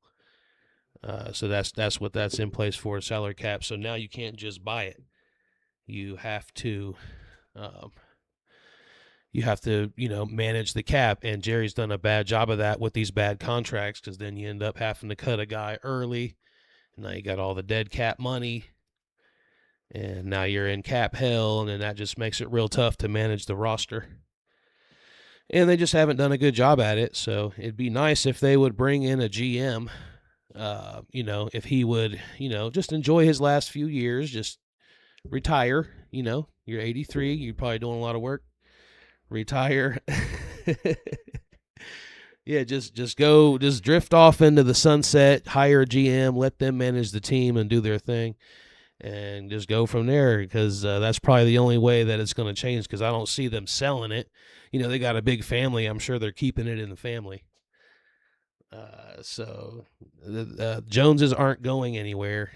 So that's what that's in place for, salary cap. So now you can't just buy it. You have to manage the cap, and Jerry's done a bad job of that with these bad contracts, because then you end up having to cut a guy early. And now you got all the dead cap money, and now you're in cap hell, and then that just makes it real tough to manage the roster. And they just haven't done a good job at it. So it'd be nice if they would bring in a GM. If he would, just enjoy his last few years, just retire. You're 83, you're probably doing a lot of work. Retire. Yeah, just drift off into the sunset, hire a GM, let them manage the team and do their thing, and just go from there, because that's probably the only way that it's going to change, because I don't see them selling it. They got a big family. I'm sure they're keeping it in the family. So the Joneses aren't going anywhere.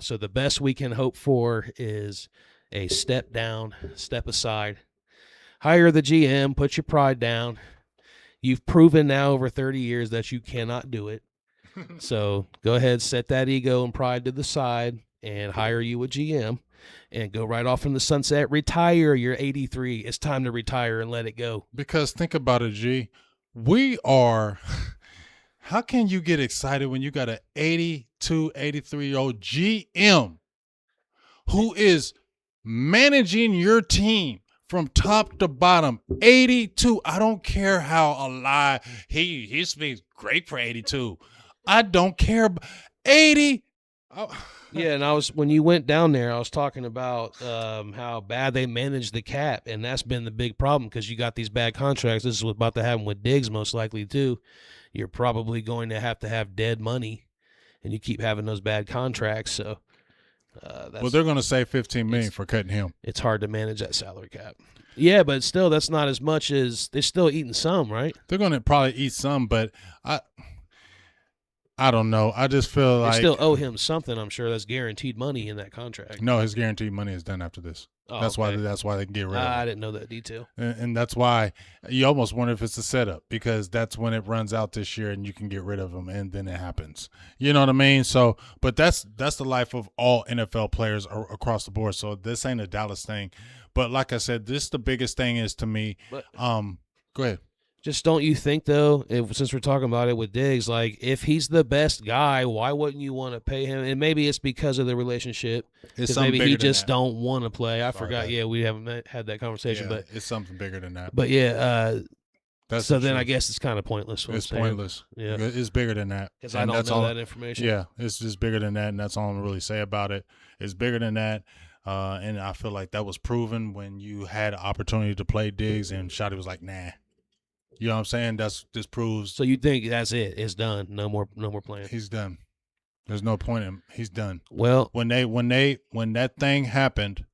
So the best we can hope for is a step down, step aside. Hire the GM, put your pride down. You've proven now over 30 years that you cannot do it. So go ahead, set that ego and pride to the side, and hire you a GM, and go right off in the sunset. Retire. You're 83. It's time to retire and let it go. Because think about it, G. We are – how can you get excited when you got an 82, 83-year-old GM who is managing your team from top to bottom? 82. I don't care how alive he speaks great for 82. I don't care. 80. Oh. Yeah, and when you went down there, I was talking about how bad they managed the cap, and that's been the big problem, because you got these bad contracts. This is what's about to happen with Diggs most likely too. You're probably going to have dead money, and you keep having those bad contracts. So, well, they're going to save $15 million for cutting him. It's hard to manage that salary cap. Yeah, but still, that's not as much as they're still eating some, right? They're going to probably eat some, but I don't know. I just feel they like still owe him something. I'm sure that's guaranteed money in that contract. No, his guaranteed money is done after this. Oh, that's okay. why they can get rid of it. I didn't know that detail. And that's why you almost wonder if it's a setup, because that's when it runs out this year and you can get rid of him, and then it happens. You know what I mean? So, but that's the life of all NFL players across the board. So this ain't a Dallas thing. But like I said, the biggest thing is to me. But, go ahead. Just don't you think, though, since we're talking about it with Diggs, like, if he's the best guy, why wouldn't you want to pay him? And maybe it's because of the relationship. Because maybe he just don't want to play. I forgot. Yeah, we haven't had that conversation. Yeah, but it's something bigger than that. But, yeah, that's so then I guess it's kind of pointless. It's pointless. Yeah. It's bigger than that. Because I don't know that information. Yeah, it's just bigger than that, and that's all I'm really say about it. It's bigger than that. And I feel like that was proven when you had an opportunity to play Diggs, and Shotty was like, nah. You know what I'm saying? This proves. So you think that's it? It's done. No more playing. He's done. There's no point in him. He's done. Well, when that thing happened,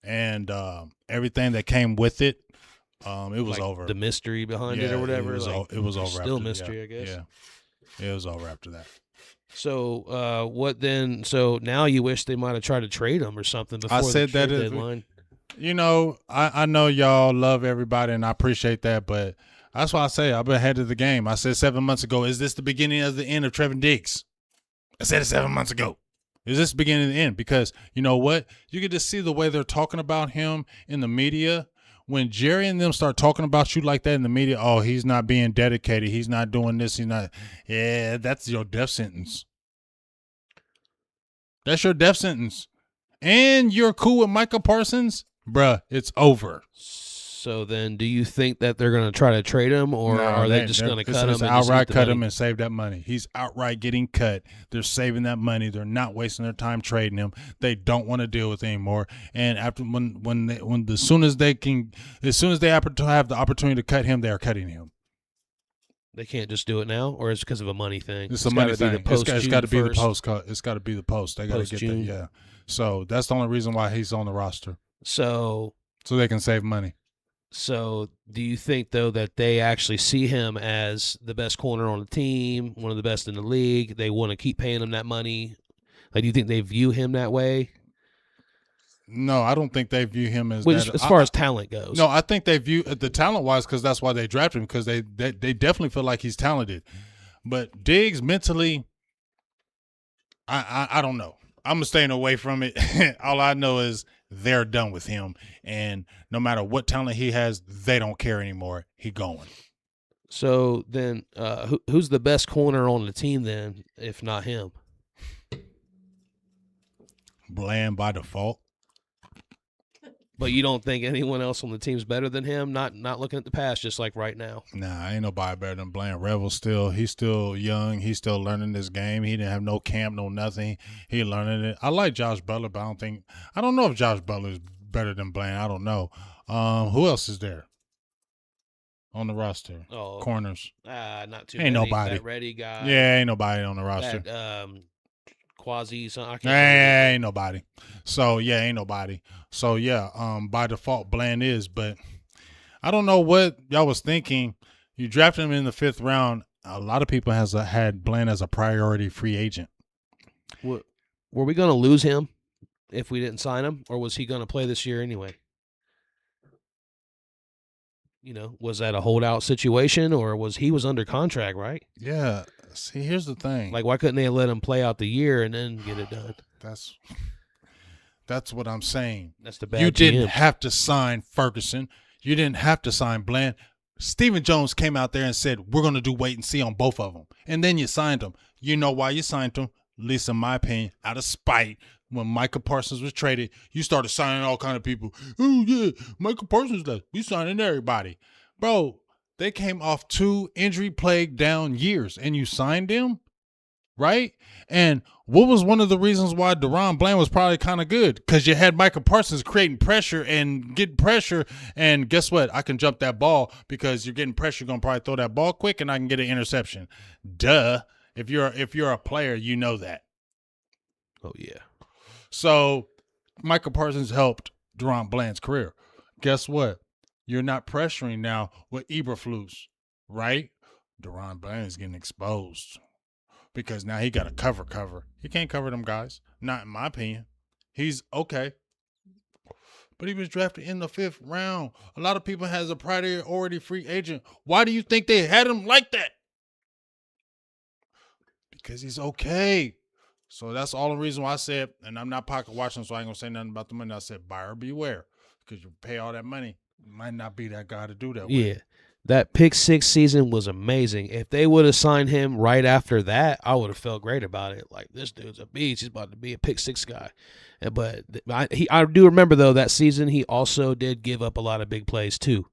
and everything that came with it, it was over. The mystery behind it or whatever. It was over. Still mystery, I guess. Yeah, it was over after that. So what then? So now you wish they might have tried to trade him or something before the trade deadline. You know, I know y'all love everybody, and I appreciate that, but that's why I say I've been ahead of the game. I said 7 months ago, is this the beginning of the end of Trevin Diggs? I said it 7 months ago. Is this the beginning of the end? Because you know what? You get to see the way they're talking about him in the media. When Jerry and them start talking about you like that in the media, oh, he's not being dedicated. He's not doing this. He's not. Yeah, that's your death sentence. That's your death sentence. And you're cool with Micah Parsons, bruh, it's over. So then, do you think that they're going to try to trade him, or are they just going to cut him? It's outright cut him and save that money. He's outright getting cut. They're saving that money. They're not wasting their time trading him. They don't want to deal with it anymore. And after as soon as they have the opportunity to cut him, they are cutting him. They can't just do it now, or it's because of a money thing. It's a money thing. It's got to be the post. It's got to be the post. They got to get that. Yeah. So that's the only reason why he's on the roster. So they can save money. So do you think, though, that they actually see him as the best corner on the team, one of the best in the league? They want to keep paying him that money? Like, do you think they view him that way? No, I don't think they view him as that. As far as talent goes. No, I think they view the talent-wise because that's why they drafted him, because they definitely feel like he's talented. But Diggs mentally, I don't know. I'm staying away from it. All I know is they're done with him, and no matter what talent he has, they don't care anymore. He going. So then, who's the best corner on the team then, if not him? Bland by default. But you don't think anyone else on the team's better than him? Not looking at the past, just like right now. Nah, ain't nobody better than Bland. He's still young. He's still learning this game. He didn't have no camp, no nothing. He learning it. I like Josh Butler, but I don't know if Josh Butler is better than Bland. I don't know. Who else is there on the roster? Oh, corners. Not too. Ain't many. nobody. That Reddy guy. Yeah, ain't nobody on the roster. That, Quasi. Ain't nobody. So yeah, ain't nobody. So yeah, by default, Bland is. But I don't know what y'all was thinking. You drafted him in the 5th round. A lot of people had Bland as a priority free agent. Were we going to lose him if we didn't sign him, or was he going to play this year anyway? Was that a holdout situation, or was under contract, right? Yeah. See, here's the thing. Like, why couldn't they let him play out the year and then get it done? That's what I'm saying. That's the bad. You didn't have to sign Ferguson. You didn't have to sign Bland. Stephen Jones came out there and said, we're going to do wait and see on both of them. And then you signed them. You know why you signed them? At least in my opinion, out of spite. When Micah Parsons was traded, you started signing all kind of people. Oh, yeah, Micah Parsons left. We signing everybody. Bro, they came off 2 injury-plagued down years, and you signed them, right? And what was one of the reasons why Deron Bland was probably kind of good? Because you had Micah Parsons creating pressure and getting pressure, and guess what? I can jump that ball because you're getting pressure. You're going to probably throw that ball quick, and I can get an interception. Duh. If you're a player, you know that. Oh, yeah. So Micah Parsons helped Deron Bland's career. Guess what? You're not pressuring now with Eberflus, right? Deron Bland is getting exposed because now he got a cover. He can't cover them guys, not in my opinion. He's okay, but he was drafted in the 5th round. A lot of people has a priority free agent. Why do you think they had him like that? Because he's okay. So that's all the reason why I said, and I'm not pocket watching, so I ain't going to say nothing about the money. I said, buyer beware, because you pay all that money. Might not be that guy to do that with. Yeah. That pick 6 season was amazing. If they would have signed him right after that, I would have felt great about it. Like, this dude's a beast. He's about to be a pick 6 guy. But I do remember, though, that season he also did give up a lot of big plays, too.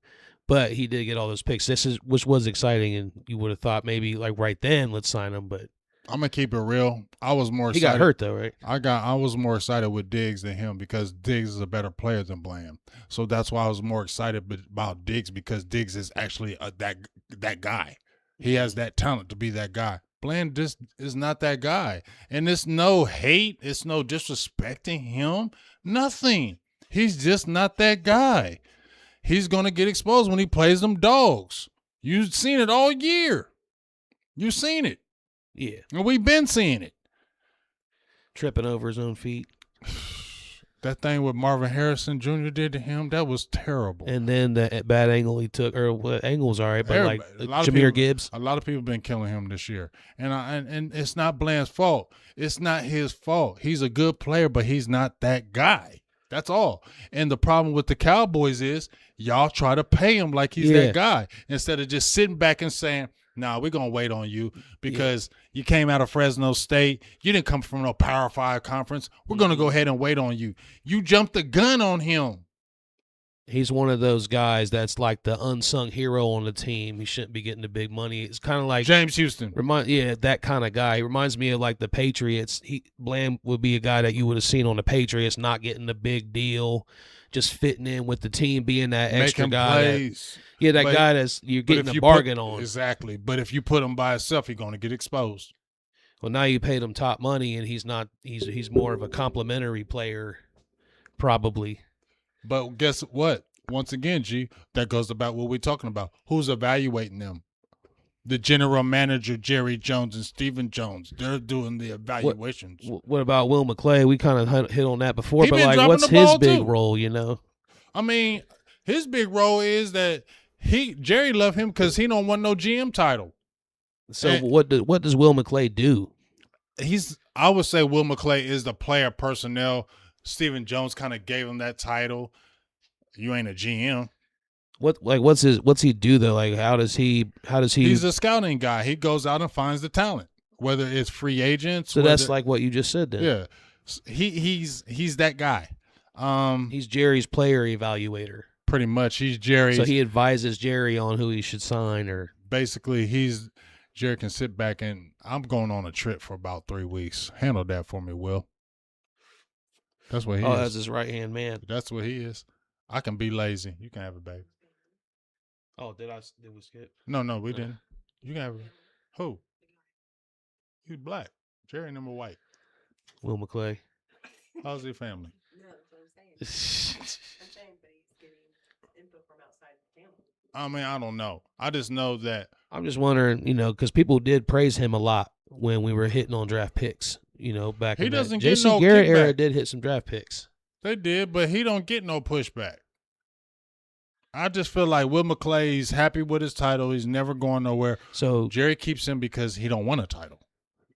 But he did get all those picks, which was exciting, and you would have thought maybe, like, right then, let's sign him, but I'm gonna keep it real. I was more excited. He got hurt though, right? I was more excited with Diggs than him because Diggs is a better player than Bland. So that's why I was more excited about Diggs, because Diggs is actually that guy. He has that talent to be that guy. Bland just is not that guy. And it's no hate. It's no disrespecting him. Nothing. He's just not that guy. He's going to get exposed when he plays them dogs. You've seen it all year. You've seen it. Yeah. And we've been seeing it. Tripping over his own feet. That thing what Marvin Harrison Jr. did to him, that was terrible. And then the bad angle he took, or what angle was all right, but Jahmyr Gibbs. A lot of people have been killing him this year. And it's not Bland's fault. It's not his fault. He's a good player, but he's not that guy. That's all. And the problem with the Cowboys is y'all try to pay him like he's that guy instead of just sitting back and saying, Nah, we're going to wait on you because you came out of Fresno State. You didn't come from no Power 5 conference. We're going to go ahead and wait on you. You jumped the gun on him. He's one of those guys that's like the unsung hero on the team. He shouldn't be getting the big money. It's kind of like James Houston. That kind of guy. He reminds me of like the Patriots. Bland would be a guy that you would have seen on the Patriots, not getting the big deal, just fitting in with the team, being that extra Making guy. plays. Guy that's you're getting a bargain on. Exactly. But if you put him by himself, he's going to get exposed. Well, now you paid him top money, and he's not. He's more of a complimentary player, probably. But guess what? Once again, G, that goes about what we're talking about. Who's evaluating them? The general manager, Jerry Jones and Stephen Jones. They're doing the evaluations. What about Will McClay? We kind of hit on that before, but like, what's his big role? I mean, his big role is that Jerry loved him because he don't want no GM title. So what does Will McClay do? I would say Will McClay is the player personnel. Stephen Jones kind of gave him that title. You ain't a GM. What's he do though? Like how does he He's a scouting guy. He goes out and finds the talent, whether it's free agents. So that's like what you just said then. Yeah. He's that guy. He's Jerry's player evaluator. Pretty much. He's Jerry's. So he advises Jerry on who he should sign or basically Jerry can sit back and I'm going on a trip for about 3 weeks. Handle that for me, Will. That's what he is. Oh, that's his right-hand man. That's what he is. I can be lazy. You can have it, baby. Oh, did we skip? No, we didn't. You can have it. Who? He's black. Jerry and them are white. Will McClay. How's your family? No, that's what I'm saying. I'm saying, but he's getting info from outside the family. I mean, I don't know. I just know that. I'm just wondering, because people did praise him a lot when we were hitting on draft picks, back in doesn't that get J.C. no Garrett kickback. era did hit some draft picks. They did, but he don't get no pushback. I just feel like Will McClay's happy with his title. He's never going nowhere. So Jerry keeps him because he don't want a title.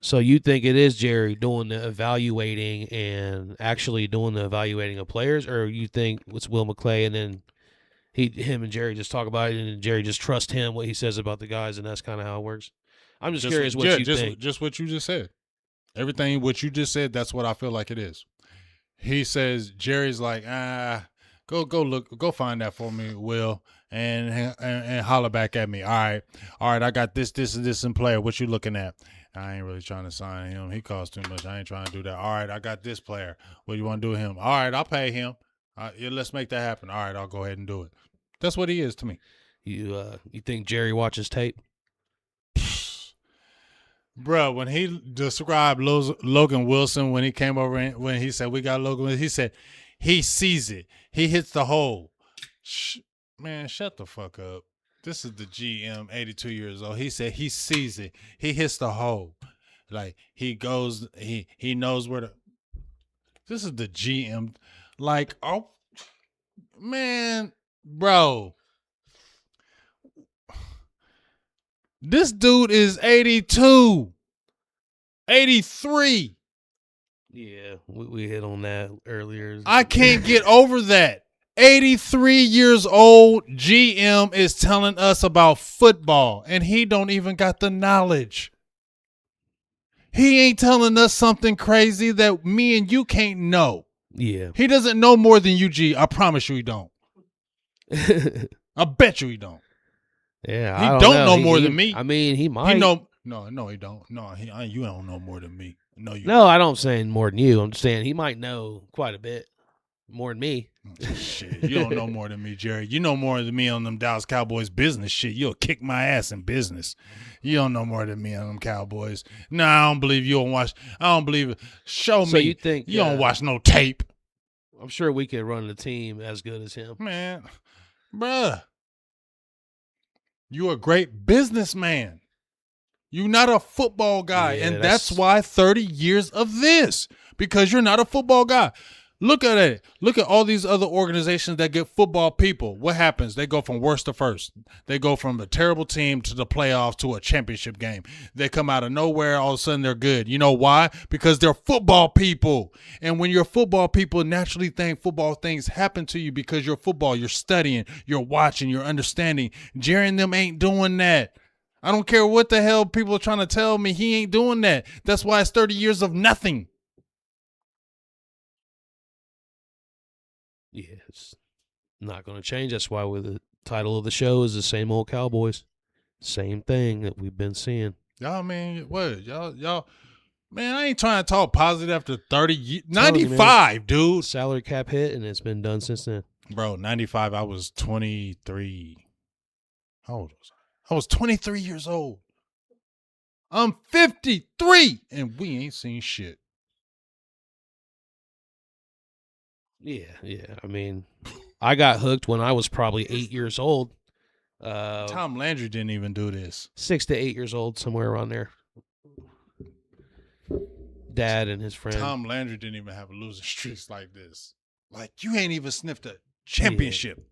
So you think it is Jerry doing the evaluating and actually doing the evaluating of players, or you think it's Will McClay and then him and Jerry just talk about it and Jerry just trust him what he says about the guys and that's kind of how it works? I'm just curious what you think. Just what you just said. Everything what you just said, that's what I feel like it is. He says Jerry's like, go find that for me, Will, and holler back at me. All right, I got this, and this in player. What you looking at? I ain't really trying to sign him. He costs too much. I ain't trying to do that. All right, I got this player. What do you want to do with him? All right, I'll pay him. Let's make that happen. All right, I'll go ahead and do it. That's what he is to me. You think Jerry watches tape? Bro, when he described Logan Wilson, when he came over, when he said, we got Logan, he said, he sees it. He hits the hole. Man, shut the fuck up. This is the GM, 82 years old. He said he sees it. He hits the hole. Like, he goes, he knows where to. This is the GM. Like, oh, man, bro. This dude is 82, 83. Yeah, we hit on that earlier. I can't get over that. 83 years old GM is telling us about football, and he don't even got the knowledge. He ain't telling us something crazy that me and you can't know. Yeah. He doesn't know more than you, G. I promise you he don't. I bet you he don't. Yeah, he don't know more than me. I mean, he might. No, he don't. No, you don't know more than me. No, I don't say more than you. I'm just saying he might know quite a bit more than me. Shit, you don't know more than me, Jerry. You know more than me on them Dallas Cowboys business shit. You'll kick my ass in business. You don't know more than me on them Cowboys. No, I don't believe you don't watch. I don't believe it. Show me. So you think you don't watch no tape? I'm sure we could run the team as good as him. Man, bruh. You're a great businessman. You're not a football guy. Yeah, and that's why 30 years of this. Because you're not a football guy. Look at it. Look at all these other organizations that get football people. What happens? They go from worst to first. They go from a terrible team to the playoffs to a championship game. They come out of nowhere. All of a sudden, they're good. You know why? Because they're football people. And when you're football people, naturally football things happen to you because you're football. You're studying. You're watching. You're understanding. Jerry and them ain't doing that. I don't care what the hell people are trying to tell me. He ain't doing that. That's why it's 30 years of nothing. Yeah, it's not going to change. That's why the title of the show is the Same Old Cowboys. Same thing that we've been seeing. Y'all, man, what? Y'all, man, I ain't trying to talk positive after 30 years. Telling you, 95, dude. Salary cap hit, and it's been done since then. Bro, 95, I was 23. How old was I? I was 23 years old. I'm 53, and we ain't seen shit. Yeah. I mean, I got hooked when I was probably 8 years old. Tom Landry didn't even do this. 6 to 8 years old, somewhere around there. Dad and his friend. Tom Landry didn't even have losing streaks like this. Like, you ain't even sniffed a championship.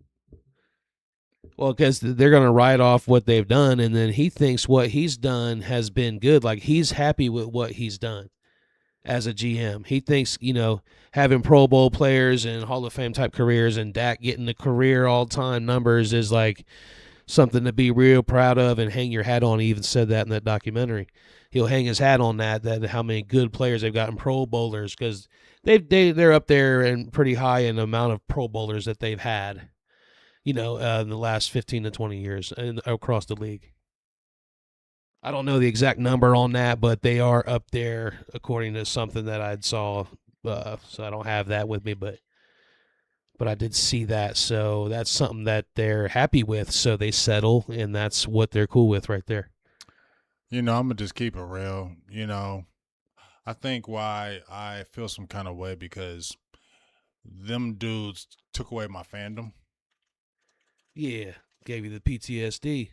Well, because they're going to write off what they've done, and then he thinks what he's done has been good. Like, he's happy with what he's done as a GM. He thinks, having Pro Bowl players and Hall of Fame type careers and Dak getting the career all-time numbers is like something to be real proud of and hang your hat on. He even said that in that documentary. He'll hang his hat on that how many good players they've gotten Pro Bowlers, because they're up there and pretty high in the amount of Pro Bowlers that they've had, in the last 15 to 20 years across the league. I don't know the exact number on that, but they are up there according to something that I saw. So I don't have that with me, but I did see that. So that's something that they're happy with. So they settle, and that's what they're cool with right there. I'm going to just keep it real. I think why I feel some kind of way because them dudes took away my fandom. Yeah, gave you the PTSD.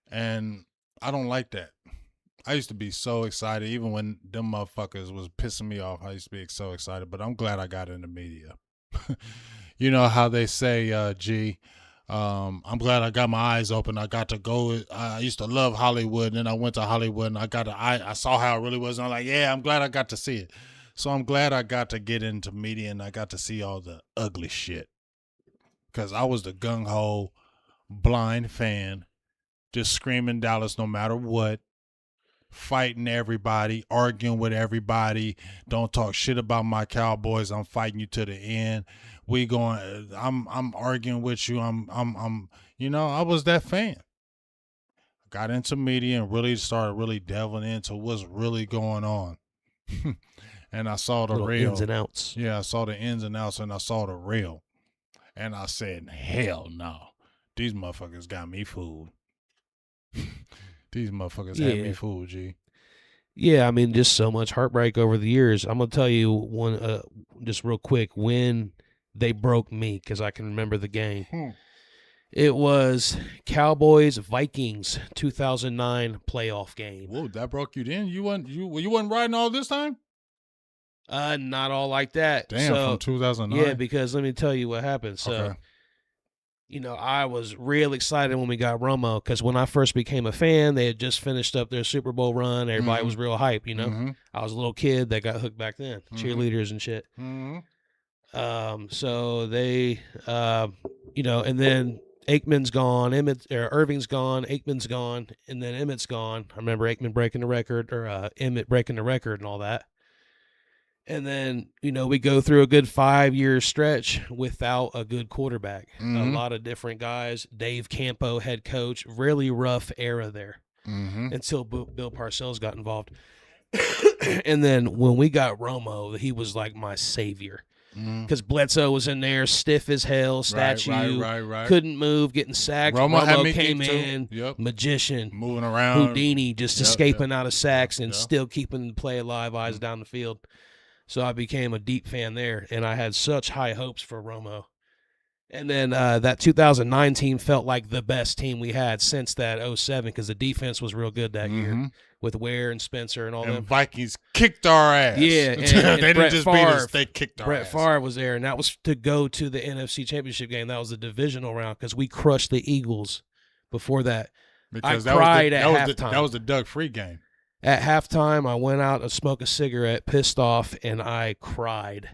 And I don't like that. I used to be so excited, even when them motherfuckers was pissing me off. I used to be so excited, but I'm glad I got in the media. You know how they say, G, I'm glad I got my eyes open. I got to go. I used to love Hollywood, and then I went to Hollywood, and I saw how it really was. And I'm like, yeah, I'm glad I got to see it. So I'm glad I got to get into media, and I got to see all the ugly shit. Because I was the gung-ho, blind fan, just screaming Dallas no matter what, fighting everybody, arguing with everybody. Don't talk shit about my Cowboys. I'm fighting you to the end. I'm arguing with you. I was that fan. Got into media and really started delving into what's really going on. And I saw the real ins and outs. Yeah, I saw the ins and outs, and I saw the real. And I said, hell no. These motherfuckers got me fooled. These motherfuckers had me fooled, G. Yeah, I mean, just so much heartbreak over the years. I'm going to tell you one, just real quick, when they broke me, because I can remember the game. It was Cowboys-Vikings 2009 playoff game. Whoa, that broke you then? You wasn't riding all this time? Not all like that. Damn, from 2009? Yeah, because let me tell you what happened. So, okay. I was real excited when we got Romo, because when I first became a fan, they had just finished up their Super Bowl run. Everybody was real hype, Mm-hmm. I was a little kid that got hooked back then, cheerleaders and shit. Mm-hmm. So they, and then Aikman's gone, Irving's gone, Aikman's gone, and then Emmett's gone. I remember Aikman breaking the record, or Emmett breaking the record and all that. And then, we go through a good 5-year stretch without a good quarterback. Mm-hmm. A lot of different guys. Dave Campo, head coach, really rough era there until Bill Parcells got involved. And then when we got Romo, he was like my savior. Because Bledsoe was in there, stiff as hell, statue, right. couldn't move, getting sacked. Romo came in, magician, moving around, Houdini, just escaping out of sacks and still keeping the play alive, eyes down the field. So I became a deep fan there, and I had such high hopes for Romo. And then that 2009 team felt like the best team we had since that 2007, because the defense was real good that year with Ware and Spencer and all them. Vikings kicked our ass. Yeah, and they Brett didn't just Favre, beat us; they kicked our ass. Brett Favre was there, and that was to go to the NFC Championship game. That was the divisional round, because we crushed the Eagles before that. Because I cried at halftime. That was the Doug Free game. At halftime, I went out to smoke a cigarette, pissed off, and I cried.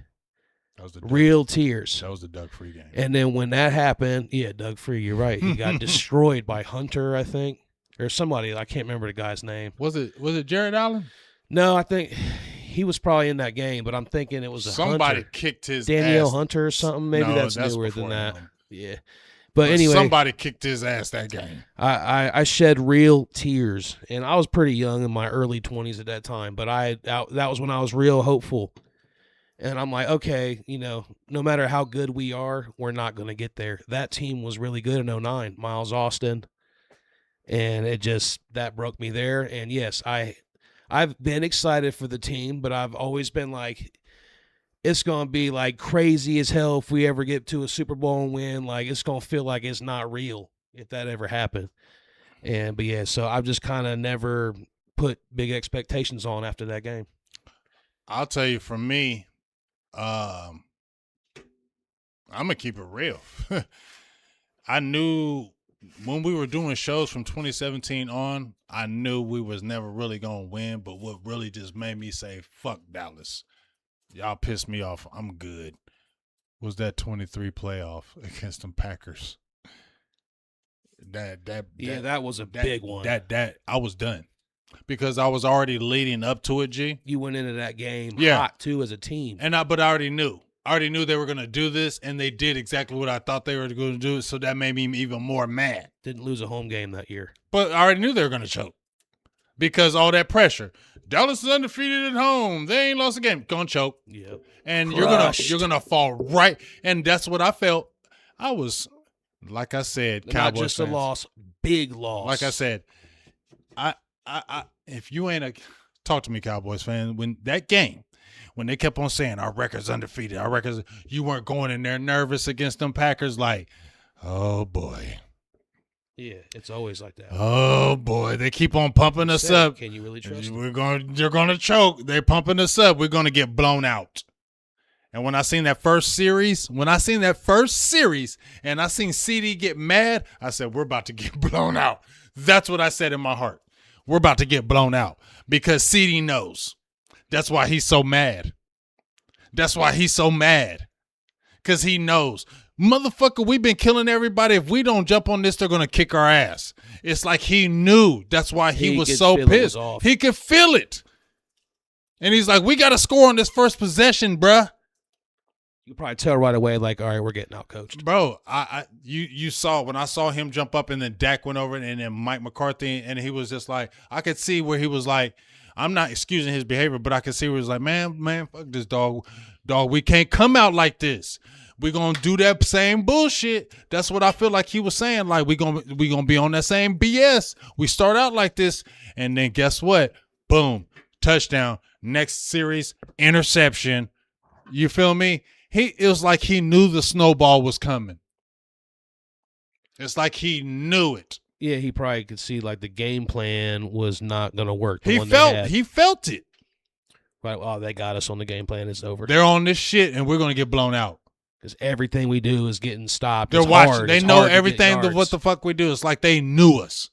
That was the real tears. That was the Doug Free game. And then when that happened, Doug Free, you're right. He got destroyed by Hunter, I think. or somebody. I can't remember the guy's name. Was it Jared Allen? No, I think he was probably in that game, but I'm thinking it was Somebody Hunter. kicked his Danielle ass. Hunter or something. Maybe No, that's newer before than that. him. Yeah. But anyway, somebody kicked his ass that game. I shed real tears, and I was pretty young in my early 20s at that time. But that was when I was real hopeful, and I'm like, okay, no matter how good we are, we're not going to get there. That team was really good in 09, Miles Austin, and that broke me there. And yes, I've been excited for the team, but I've always been like, it's going to be like crazy as hell if we ever get to a Super Bowl and win. Like, it's going to feel like it's not real if that ever happened. But yeah, so I've just kind of never put big expectations on after that game. I'll tell you, for me, I'm going to keep it real. I knew when we were doing shows from 2017 on, I knew we was never really going to win. But what really just made me say, fuck Dallas. Y'all pissed me off. I'm good. Was that 23 playoff against them Packers? That was a big one. That I was done because I was already leading up to it. G. You went into that game Yeah. hot too as a team, But I already knew. I already knew they were going to do this, and they did exactly what I thought they were going to do. So that made me even more mad. Didn't lose a home game that year, but I already knew they were going to choke because all that pressure. Dallas is undefeated at home. They ain't lost a game. Gonna choke. Yep. And Crushed. you're gonna fall right. And that's what I felt. I was, like I said, Cowboys not just fans. a loss, big loss. Like I said, I if you ain't talk to me, Cowboys fan. When that game, when they kept on saying our record's undefeated, you weren't going in there nervous against them Packers. Like, oh boy. Yeah, it's always like that. Oh boy, they keep on pumping us up. Can you really trust them? You're gonna choke. They're pumping us up. We're gonna get blown out. And when I seen that first series, and I seen CD get mad, I said, we're about to get blown out. That's what I said in my heart. We're about to get blown out because CD knows. That's why he's so mad. Because he knows. Motherfucker, we've been killing everybody. If we don't jump on this, they're going to kick our ass. It's like he knew. That's why he was so pissed. He could feel it. And he's like, we got to score on this first possession, bruh. You probably tell right away, like, all right, we're getting out coached. Bro, you saw when I saw him jump up and then Dak went over and then Mike McCarthy, and he was just like, I could see where he was like, I'm not excusing his behavior, but I could see where he was like, man, fuck this dog. Dog, we can't come out like this. We're going to do that same bullshit. That's what I feel like he was saying. Like, we're gonna be on that same BS. We start out like this, and then guess what? Boom, touchdown. Next series, interception. You feel me? It was like he knew the snowball was coming. It's like he knew it. Yeah, he probably could see, like, the game plan was not going to work. He felt it. Right, oh, they got us on the game plan. It's over. They're on this shit, and we're going to get blown out. Because everything we do is getting stopped. They're watching. They know everything what the fuck we do. It's like they knew us.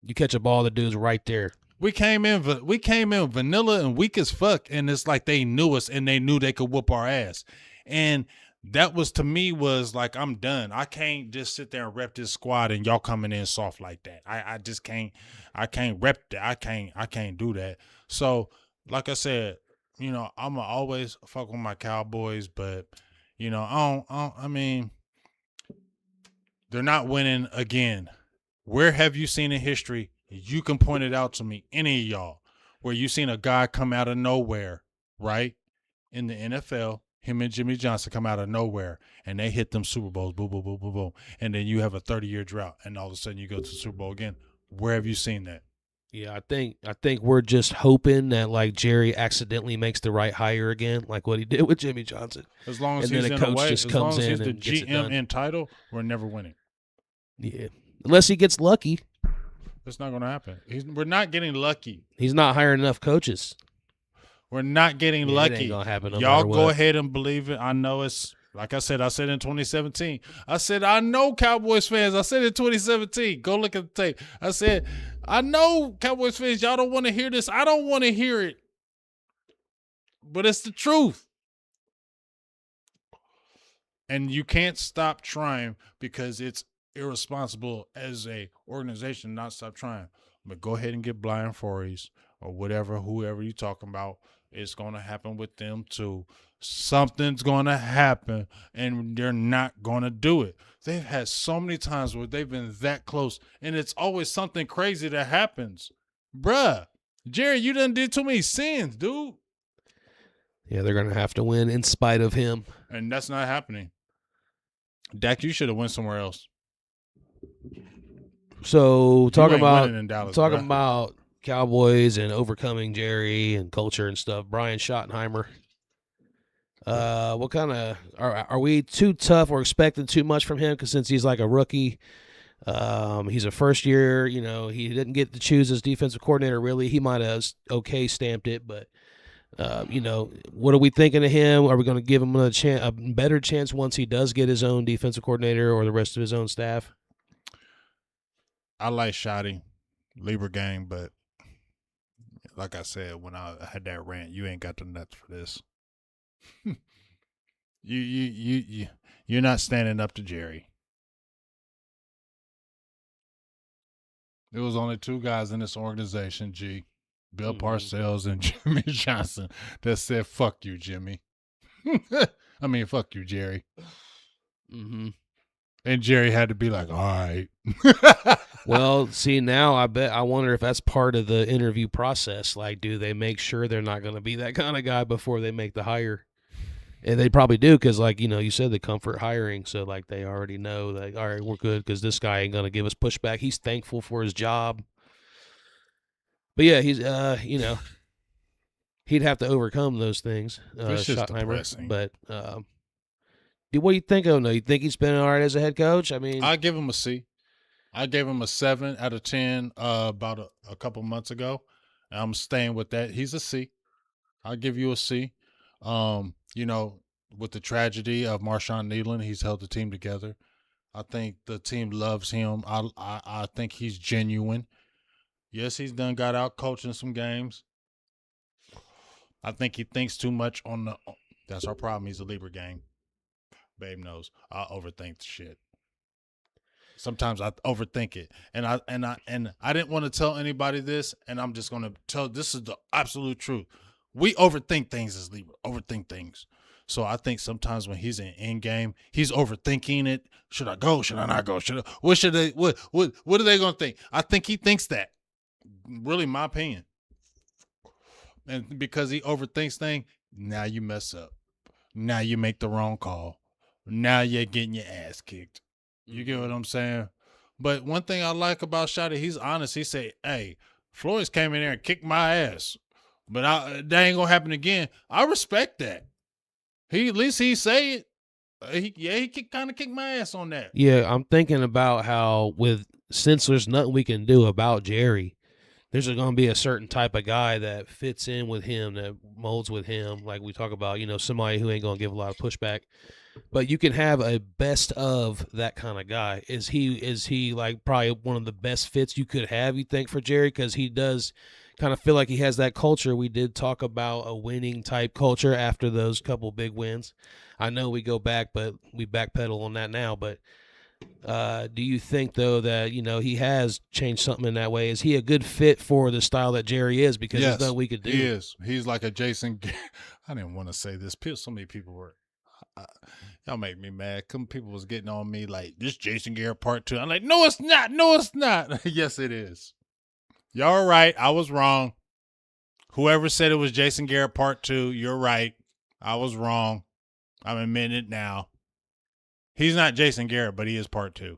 You catch a ball, the dude's right there. We came in vanilla and weak as fuck, and it's like they knew us, and they knew they could whoop our ass. And that was, to me, was like, I'm done. I can't just sit there and rep this squad and y'all coming in soft like that. I just can't. I can't rep that. I can't do that. So, like I said, I'm always fuck with my Cowboys, but I mean, they're not winning again. Where have you seen in history? You can point it out to me, any of y'all, where you seen a guy come out of nowhere, right? In the NFL, him and Jimmy Johnson come out of nowhere, and they hit them Super Bowls, boom, boom, boom, boom, boom. And then you have a 30-year drought, and all of a sudden you go to the Super Bowl again. Where have you seen that? Yeah, I think we're just hoping that, like, Jerry accidentally makes the right hire again, like what he did with Jimmy Johnson. As long as and he's then in a coach the way, just as long comes as in he's the and gets it done. GM in title, we're never winning. Yeah, unless he gets lucky. That's not going to happen. We're not getting lucky. He's not hiring enough coaches. We're not getting lucky. It ain't gonna happen no Y'all matter go what. ahead and believe it. I know it's, like I said in 2017. I said, I know Cowboys fans. I said in 2017. Go look at the tape. I said, I know Cowboys fans, y'all don't want to hear this. I don't want to hear it. But it's the truth. And you can't stop trying because it's irresponsible as a organization not stop trying. But go ahead and get Brian Flores or whatever, whoever you talking about. It's going to happen with them too. Something's going to happen, and they're not going to do it. They've had so many times where they've been that close, and it's always something crazy that happens. Bruh, Jerry, you done did too many sins, dude. Yeah, they're going to have to win in spite of him. And that's not happening. Dak, you should have went somewhere else. So talking ain't about winning in Dallas, bruh. Cowboys and overcoming Jerry and culture and stuff. Brian Schottenheimer. What kind of are we too tough or expecting too much from him? Because since he's like a rookie, he's a first year. You know, he didn't get to choose his defensive coordinator. Really, he might have stamped it, but. You know, what are we thinking of him? Are we going to give him a better chance once he does get his own defensive coordinator or the rest of his own staff? I like Shotty, Libra gang, but like I said, when I had that rant, you ain't got the nuts for this. You're not standing up to Jerry. There was only two guys in this organization, Bill Parcells and Jimmy Johnson, that said, fuck you, Jimmy. I mean, fuck you, Jerry. Mm-hmm. And Jerry had to be like, all right. Well, see, now I wonder if that's part of the interview process. Like, do they make sure they're not going to be that kind of guy before they make the hire? And they probably do because, like, you know, you said the comfort hiring. So, like, they already know, like, all right, we're good because this guy ain't going to give us pushback. He's thankful for his job. But yeah, he's you know, he'd have to overcome those things. It's just Schottenheimer. depressing. But what do you think of him? You think he's been all right as a head coach? I mean, I give him a C. I gave him a 7 out of 10 about a couple months ago. And I'm staying with that. He's a C. I'll give you a C. You know, with the tragedy of Marshawn Nealon, he's held the team together. I think the team loves him. I think he's genuine. Yes, he's got out coaching some games. I think he thinks too much on the. That's our problem. He's a Libra gang. Babe knows. I overthink the shit. Sometimes I overthink it, and I didn't want to tell anybody this, and I'm just gonna tell. This is the absolute truth. We overthink things as Libra. Overthink things. So I think sometimes when he's in game, he's overthinking it. Should I go? Should I not go? What should they? What are they gonna think? I think he thinks that. Really, my opinion. And because he overthinks things, now you mess up. Now you make the wrong call. Now you're getting your ass kicked. You get what I'm saying? But one thing I like about Shotty, he's honest. He said, hey, Flores came in there and kicked my ass. But that ain't going to happen again. I respect that. At least he say it. He kind of kicked my ass on that. yeah, I'm thinking about how since there's nothing we can do about Jerry, there's going to be a certain type of guy that fits in with him, that molds with him. Like we talk about, you know, somebody who ain't going to give a lot of pushback. But you can have a best of that kind of guy. Is he like probably one of the best fits you could have, you think, for Jerry? Because he does kind of feel like he has that culture. We did talk about a winning type culture after those couple big wins. I know we go back, but we backpedal on that now. But do you think, though, that, you know, he has changed something in that way? Is he a good fit for the style that Jerry is? Because there's nothing we could do. He is. He's like a Jason. I didn't want to say this. So many people were. Y'all make me mad. Some people was getting on me like, this Jason Garrett part 2. I'm like, no, it's not. No, it's not. Yes, it is. Y'all are right. I was wrong. Whoever said it was Jason Garrett part 2, you're right. I was wrong. I'm admitting it now. He's not Jason Garrett, but he is part 2.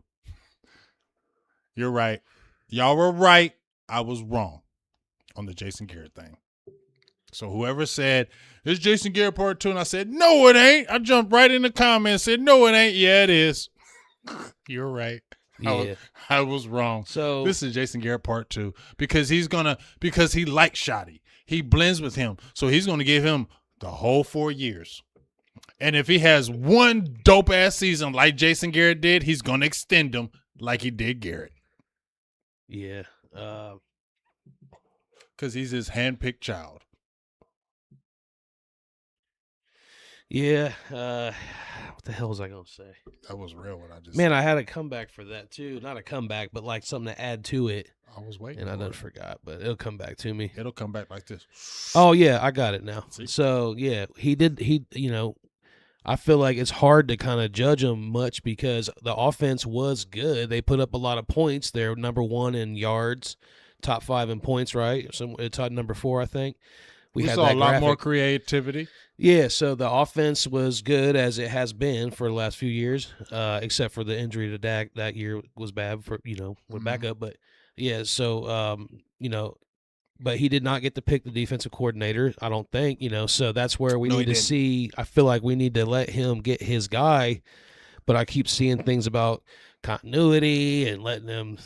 You're right. Y'all were right. I was wrong on the Jason Garrett thing. So whoever said, it's Jason Garrett part 2, and I said, no, it ain't. I jumped right in the comments and said, no, it ain't. Yeah, it is. You're right. Yeah. I was wrong. So this is Jason Garrett part 2 because he likes Shotty. He blends with him. So he's going to give him the whole 4 years. And if he has one dope ass season like Jason Garrett did, he's going to extend him like he did Garrett. Yeah. Because he's his handpicked child. Yeah. What the hell was I gonna say? That was real what I just Man, said. I had a comeback for that too. Not a comeback, but like something to add to it. I was waiting And I for done it. forgot, but it'll come back to me. It'll come back like this. Oh yeah, I got it now. See? So yeah, I feel like it's hard to kind of judge them much because the offense was good. They put up a lot of points. They're number 1 in yards, top 5 in points, right? Some top number 4, I think. We had saw that a lot graphic. more creativity. Yeah, so the offense was good as it has been for the last few years, except for the injury to Dak that year was bad for with backup. But yeah, so but he did not get to pick the defensive coordinator, I don't think, so that's where we No, he need to didn't. see. I feel like we need to let him get his guy, but I keep seeing things about continuity and letting him,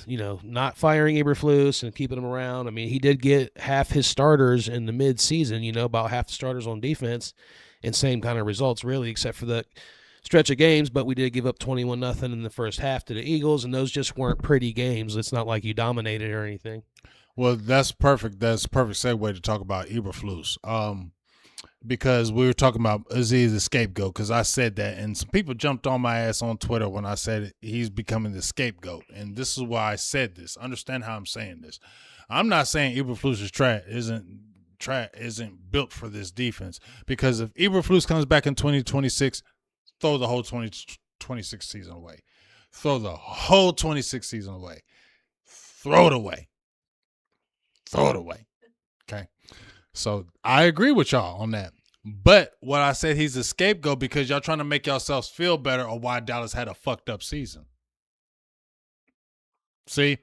not firing Eberflus and keeping him around. I mean, he did get half his starters in the mid-season, about half the starters on defense, and same kind of results, really, except for the stretch of games, but we did give up 21-0 in the first half to the Eagles, and those just weren't pretty games. It's not like you dominated or anything. Well, that's perfect. That's a perfect segue to talk about Eberflus. Because we were talking about is he the scapegoat? Because I said that, and some people jumped on my ass on Twitter when I said he's becoming the scapegoat. And this is why I said this. Understand how I'm saying this. I'm not saying Eberflus isn't built for this defense. Because if Eberflus comes back in 2026, throw the whole 2026 season away. Throw the whole 26 season away. Throw it away. Throw it away. Okay. So I agree with y'all on that. But what I said, he's a scapegoat because y'all trying to make yourselves feel better or why Dallas had a fucked up season. See?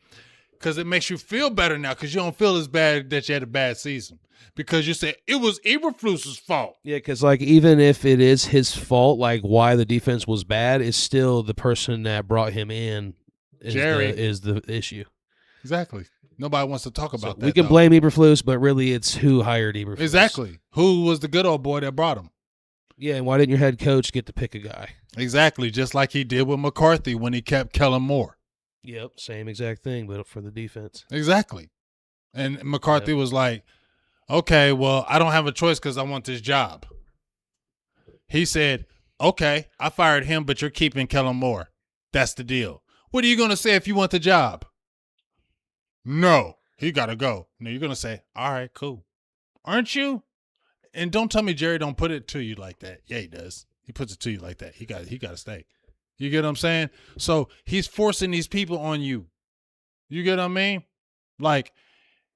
Because it makes you feel better now because you don't feel as bad that you had a bad season. Because you said it was Eberflus's fault. Yeah, because even if it is his fault, why the defense was bad, is still the person that brought him in is the issue. Exactly. Nobody wants to talk about that. We can though. blame Eberflus, but really it's who hired Eberflus. Exactly. Who was the good old boy that brought him? Yeah, and why didn't your head coach get to pick a guy? Exactly. Just like he did with McCarthy when he kept Kellen Moore. Yep, same exact thing, but for the defense. Exactly. And McCarthy was like, okay, well, I don't have a choice because I want this job. He said, okay, I fired him, but you're keeping Kellen Moore. That's the deal. What are you going to say if you want the job? No, he got to go. No, you're going to say, all right, cool. Aren't you? And don't tell me Jerry don't put it to you like that. Yeah, he does. He puts it to you like that. He got to stay. You get what I'm saying? So he's forcing these people on you. You get what I mean? Like,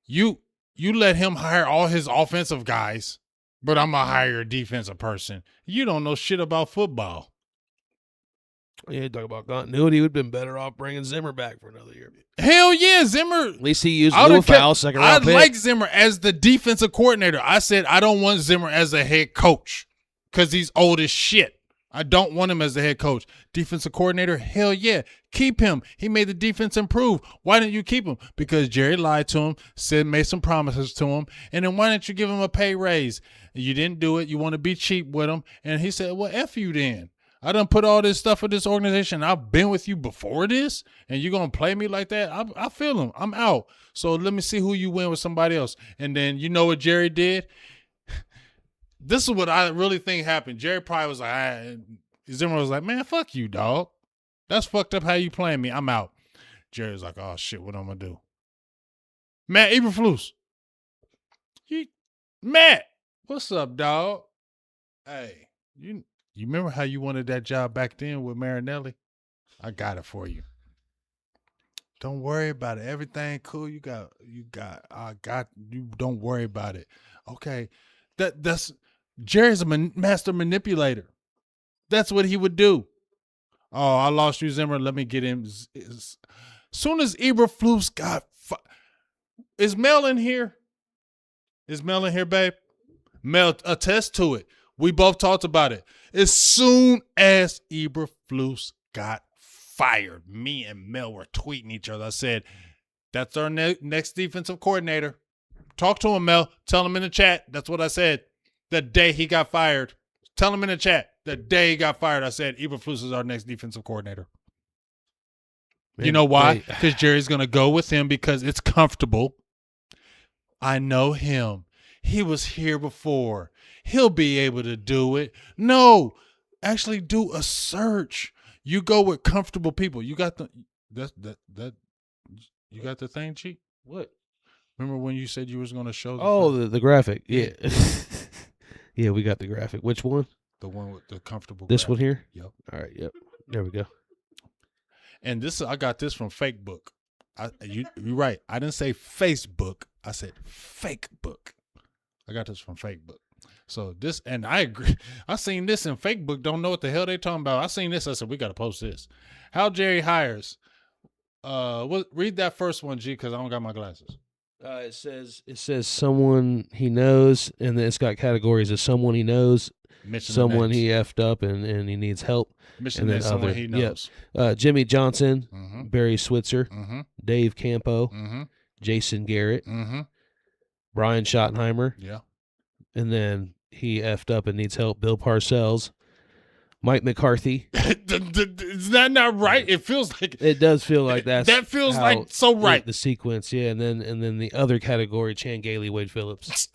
you let him hire all his offensive guys, but I'm going to hire a defensive person. You don't know shit about football. Yeah, talk about continuity. Would have been better off bringing Zimmer back for another year. Hell yeah, Zimmer. At least he used Lou Fowl, second round pick. I like Zimmer as the defensive coordinator. I said I don't want Zimmer as a head coach because he's old as shit. I don't want him as the head coach. Defensive coordinator, hell yeah. Keep him. He made the defense improve. Why didn't you keep him? Because Jerry lied to him, made some promises to him, and then why didn't you give him a pay raise? You didn't do it. You want to be cheap with him. And he said, well, F you then. I done put all this stuff with this organization. I've been with you before this, and you're going to play me like that? I feel him. I'm out. So let me see who you win with somebody else. And then you know what Jerry did? This is what I really think happened. Jerry probably was like, Zimmer was like, man, fuck you, dog. That's fucked up how you playing me. I'm out. Jerry was like, oh, shit, what I'm going to do? Matt Eberflus. Matt, what's up, dog? Hey, you remember how you wanted that job back then with Marinelli? I got it for you. Don't worry about it. Everything cool. You got, you don't worry about it. Okay. That's Jerry's a master manipulator. That's what he would do. Oh, I lost you, Zimmer. Let me get him. As soon as Eberflus got, is Mel in here? Is Mel in here, babe? Mel, attest to it. We both talked about it. As soon as Eberflus got fired, me and Mel were tweeting each other. I said, that's our next defensive coordinator. Talk to him, Mel. Tell him in the chat. That's what I said the day he got fired. Tell him in the chat. The day he got fired, I said, Eberflus is our next defensive coordinator. Man, you know why? Because Jerry's going to go with him because it's comfortable. I know him. He was here before. He'll be able to do it. No, actually do a search. You go with comfortable people. You got the that you got the thing, Chief? What? Remember when you said you was going to show the Oh, thing? the graphic. Yeah. Yeah, we got the graphic. Which one? The one with the comfortable This graphic. one here? Yep. All right, yep. There we go. And I got this from Fake Book. You're right. I didn't say Facebook. I said Fake Book. I got this from Fake Book. So this, and I agree. I seen this in Fake Book. Don't know what the hell they talking about. I seen this. I said we got to post this. How Jerry hires. Read that first one, G, because I don't got my glasses. It says someone he knows, and then it's got categories of someone he knows, Mention someone the he names. effed up, and he needs help. Mention and then that someone other- he yep. knows. Jimmy Johnson, Mm-hmm. Barry Switzer, Mm-hmm. Dave Campo, Mm-hmm. Jason Garrett, Mm-hmm. Brian Schottenheimer, Yeah. and then he effed up and needs help. Bill Parcells, Mike McCarthy. Is that not right? It feels like It does feel like that feels like so right. the sequence, yeah, and then the other category: Chan Gailey, Wade Phillips.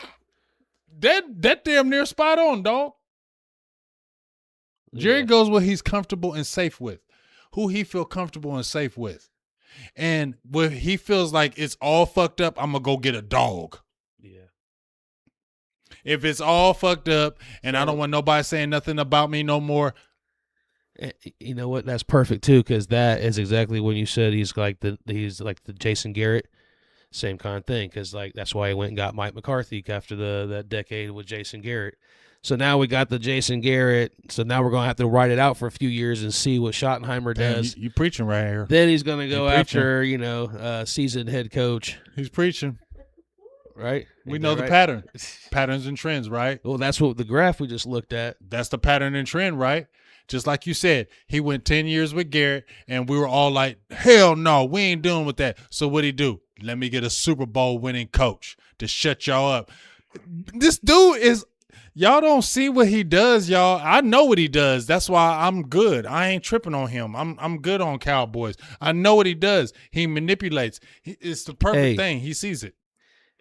That damn near spot on, dog. Jerry Yeah. goes what he's comfortable and safe with, who he feel comfortable and safe with, and when he feels like it's all fucked up, I'm gonna go get a dog. Yeah. If it's all fucked up and I don't want nobody saying nothing about me no more, You know what? That's perfect too, because that is exactly when you said he's like the Jason Garrett, same kind of thing. Because like that's why he went and got Mike McCarthy after that decade with Jason Garrett. So now we got the Jason Garrett. So now we're gonna have to write it out for a few years and see what Schottenheimer damn, does. you preaching right here. Then he's gonna go He preaching. after seasoned head coach, He's preaching. right? We Ain't know that the right? pattern, patterns and trends, right? Well, that's what the graph we just looked at. That's the pattern and trend, right? Just like you said, he went 10 years with Garrett, and we were all like, hell no, we ain't doing with that. So what'd he do? Let me get a Super Bowl winning coach to shut y'all up. This dude is, y'all don't see what he does, y'all. I know what he does. That's why I'm good. I ain't tripping on him. I'm good on Cowboys. I know what he does. He manipulates. It's the perfect thing. He sees it.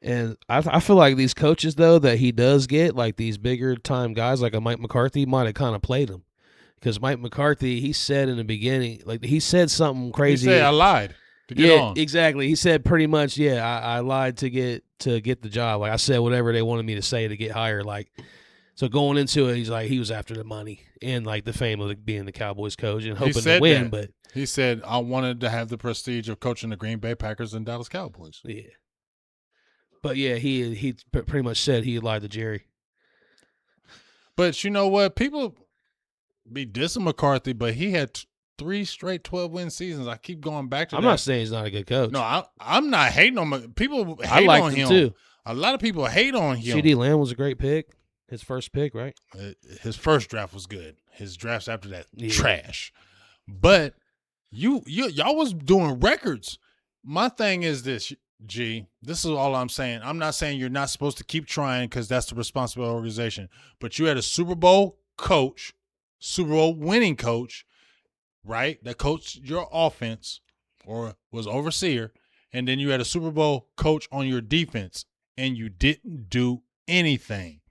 And I feel like these coaches, though, that he does get, like these bigger time guys like a Mike McCarthy, might have kind of played him. Because Mike McCarthy, he said in the beginning, like he said something crazy. He said, I lied to get on. Exactly. He said pretty much, I lied to get the job. Like I said whatever they wanted me to say to get hired. Like, so going into it, he's like, he was after the money and like the fame of being the Cowboys coach and hoping to win. That. But he said, I wanted to have the prestige of coaching the Green Bay Packers and Dallas Cowboys. yeah. But yeah, he pretty much said he lied to Jerry. But you know what? People be dissing McCarthy, but he had 3 straight 12-win seasons. I keep going back to that. I'm not saying he's not a good coach. No, I'm not hating on him. People hate I like on him him. too. A lot of people hate on him. CD Lamb was a great pick. His first pick, right? His first draft was good. His drafts after that, Yeah. trash. But y'all was doing records. My thing is this, G. This is all I'm saying. I'm not saying you're not supposed to keep trying because that's the responsible organization. But you had a Super Bowl coach, Super Bowl winning coach, right? That coached your offense or was overseer. And then you had a Super Bowl coach on your defense, and you didn't do anything.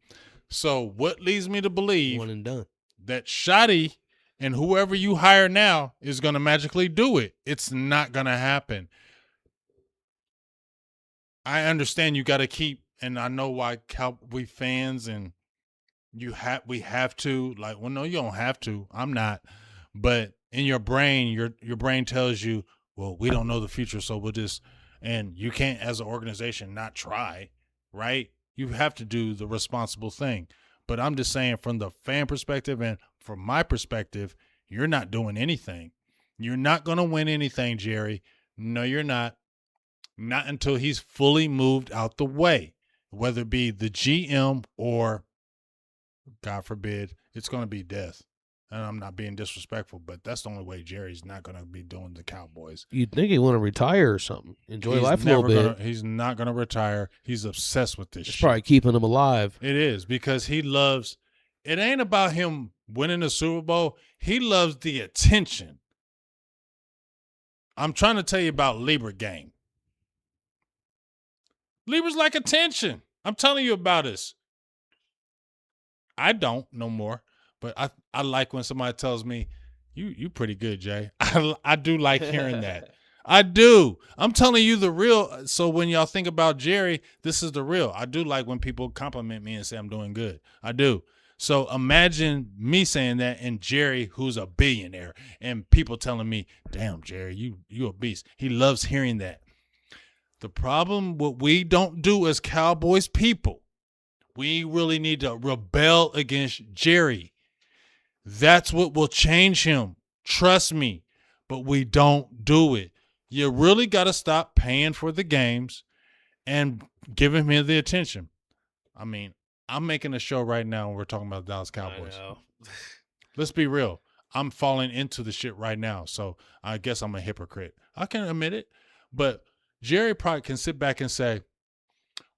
So what leads me to believe One and done. that Shotty and whoever you hire now is going to magically do it? It's not going to happen. I understand you got to keep, and I know why we fans and we have to, like, well, no, you don't have to. I'm not. But in your brain, your brain tells you, well, we don't know the future, so we'll just, and you can't as an organization not try, right? You have to do the responsible thing. But I'm just saying from the fan perspective and from my perspective, you're not doing anything. You're not going to win anything, Jerry. No, you're not. Not until he's fully moved out the way, whether it be the GM or, God forbid, it's going to be death. And I'm not being disrespectful, but that's the only way Jerry's not going to be doing the Cowboys. You'd think he'd want to retire or something. Enjoy life a little bit. He's not going to retire. He's obsessed with this It's shit. probably keeping him alive. It is, because he loves – it ain't about him winning the Super Bowl. He loves the attention. I'm trying to tell you about Libra game. Libra's like attention. I'm telling you about this. I don't no more, but I like when somebody tells me, you pretty good, Jay. I do like hearing that. I do. I'm telling you the real. So when y'all think about Jerry, this is the real. I do like when people compliment me and say I'm doing good. I do. So imagine me saying that and Jerry, who's a billionaire, and people telling me, damn, Jerry, you a beast. He loves hearing that. The problem, what we don't do as Cowboys people, we really need to rebel against Jerry. That's what will change him. Trust me. But we don't do it. You really got to stop paying for the games and giving him the attention. I mean, I'm making a show right now and we're talking about the Dallas Cowboys. I know. Let's be real. I'm falling into the shit right now, so I guess I'm a hypocrite. I can admit it. But Jerry probably can sit back and say,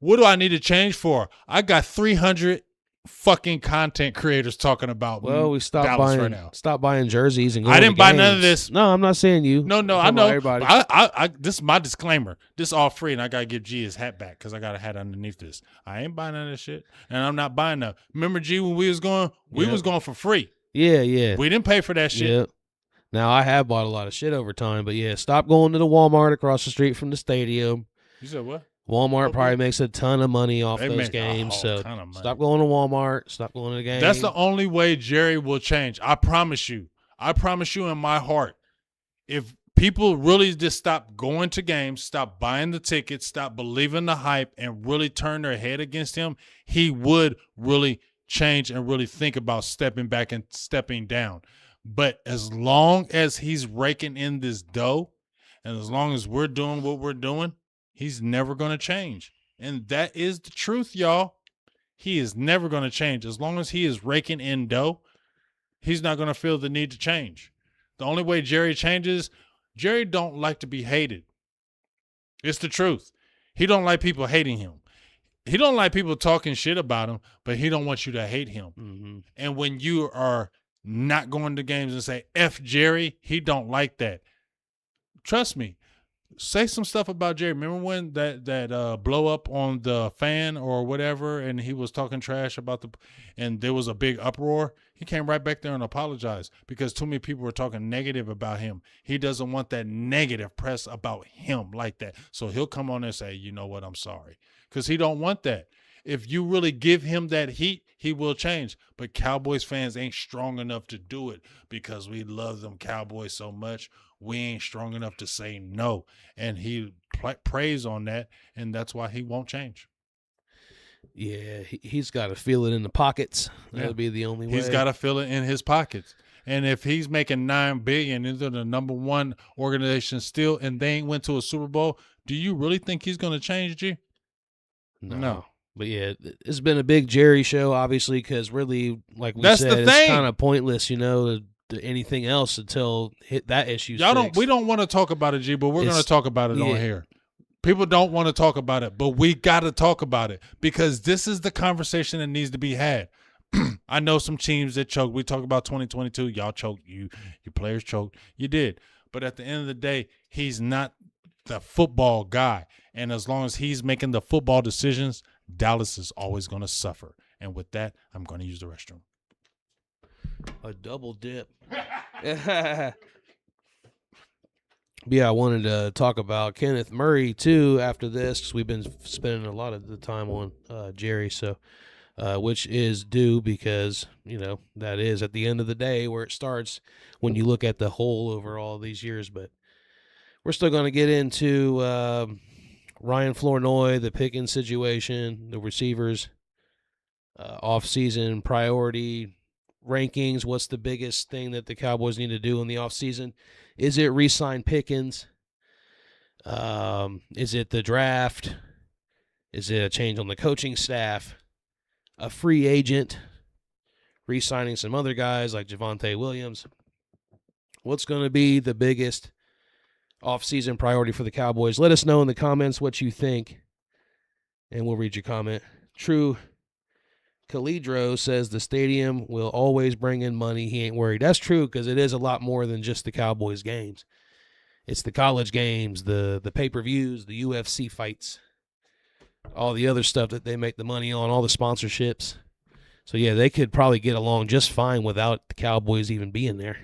what do I need to change for? I got 300 fucking content creators talking about Well, we stopped Dallas buying right now. stop buying jerseys and going I didn't to buy none of games. this. No, I'm not saying you. No, I'm I talking know. about everybody. I this is my disclaimer. This is all free, and I gotta give G his hat back because I got a hat underneath this. I ain't buying none of this shit, and I'm not buying that. Remember, G, when we was going, we Yep. was going for free. Yeah. We didn't pay for that shit. Yeah. Now I have bought a lot of shit over time, but yeah, stop going to the Walmart across the street from the stadium. You said what? Walmart probably makes a ton of money off They those make a games, whole so ton of money. stop going to Walmart. Stop going to the game. That's the only way Jerry will change. I promise you. I promise you in my heart. If people really just stop going to games, stop buying the tickets, stop believing the hype, and really turn their head against him, he would really change and really think about stepping back and stepping down. But as long as he's raking in this dough, and as long as we're doing what we're doing, he's never going to change. And that is the truth, y'all. He is never going to change. As long as he is raking in dough, he's not going to feel the need to change. The only way Jerry changes, Jerry don't like to be hated. It's the truth. He don't like people hating him. He don't like people talking shit about him, but he don't want you to hate him. Mm-hmm. And when you are not going to games and say, F Jerry, he don't like that. Trust me. Say some stuff about Jerry. Remember when that blow up on the fan or whatever, and he was talking trash about and there was a big uproar? He came right back there and apologized because too many people were talking negative about him. He doesn't want that negative press about him like that. So he'll come on and say, you know what, I'm sorry. Because he don't want that. If you really give him that heat, he will change. But Cowboys fans ain't strong enough to do it because we love them Cowboys so much. We ain't strong enough to say no. And he prays on that, and that's why he won't change. Yeah, he's got to feel it in the pockets. Yeah. That'll be the only way. He's got to feel it in his pockets. And if he's making $9 billion into the number one organization still, and they ain't went to a Super Bowl, do you really think he's going to change, G? No. But yeah, it's been a big Jerry show, obviously, because really, like we That's said, the it's thing. kind of pointless, to anything else until that issue. We don't want to talk about it, G, but we're going to talk about it on here. People don't want to talk about it, but we got to talk about it because this is the conversation that needs to be had. I know some teams that choked. We talked about 2022. Y'all choked. Your players choked. You did. But at the end of the day, he's not the football guy. And as long as he's making the football decisions, Dallas is always going to suffer. And with that, I'm going to use the restroom. A double dip. Yeah, I wanted to talk about Kenneth Murray, too, after this, because we've been spending a lot of the time on Jerry, so which is due because, that is at the end of the day where it starts when you look at the whole over all these years. But we're still going to get into Ryan Flournoy, the Pickens situation, the receivers, off-season priority rankings. What's the biggest thing that the Cowboys need to do in the offseason? Is it re-sign Pickens? Is it the draft? Is it a change on the coaching staff? A free agent? Re-signing some other guys like Javonte Williams? What's going to be the biggest off-season priority for the Cowboys? Let us know in the comments what you think, and we'll read your comment. True Calidro says the stadium will always bring in money. He ain't worried. That's true because it is a lot more than just the Cowboys games. It's the college games, the pay-per-views, the UFC fights. all the other stuff that they make the money on, all the sponsorships. So yeah, they could probably get along just fine without the Cowboys even being there.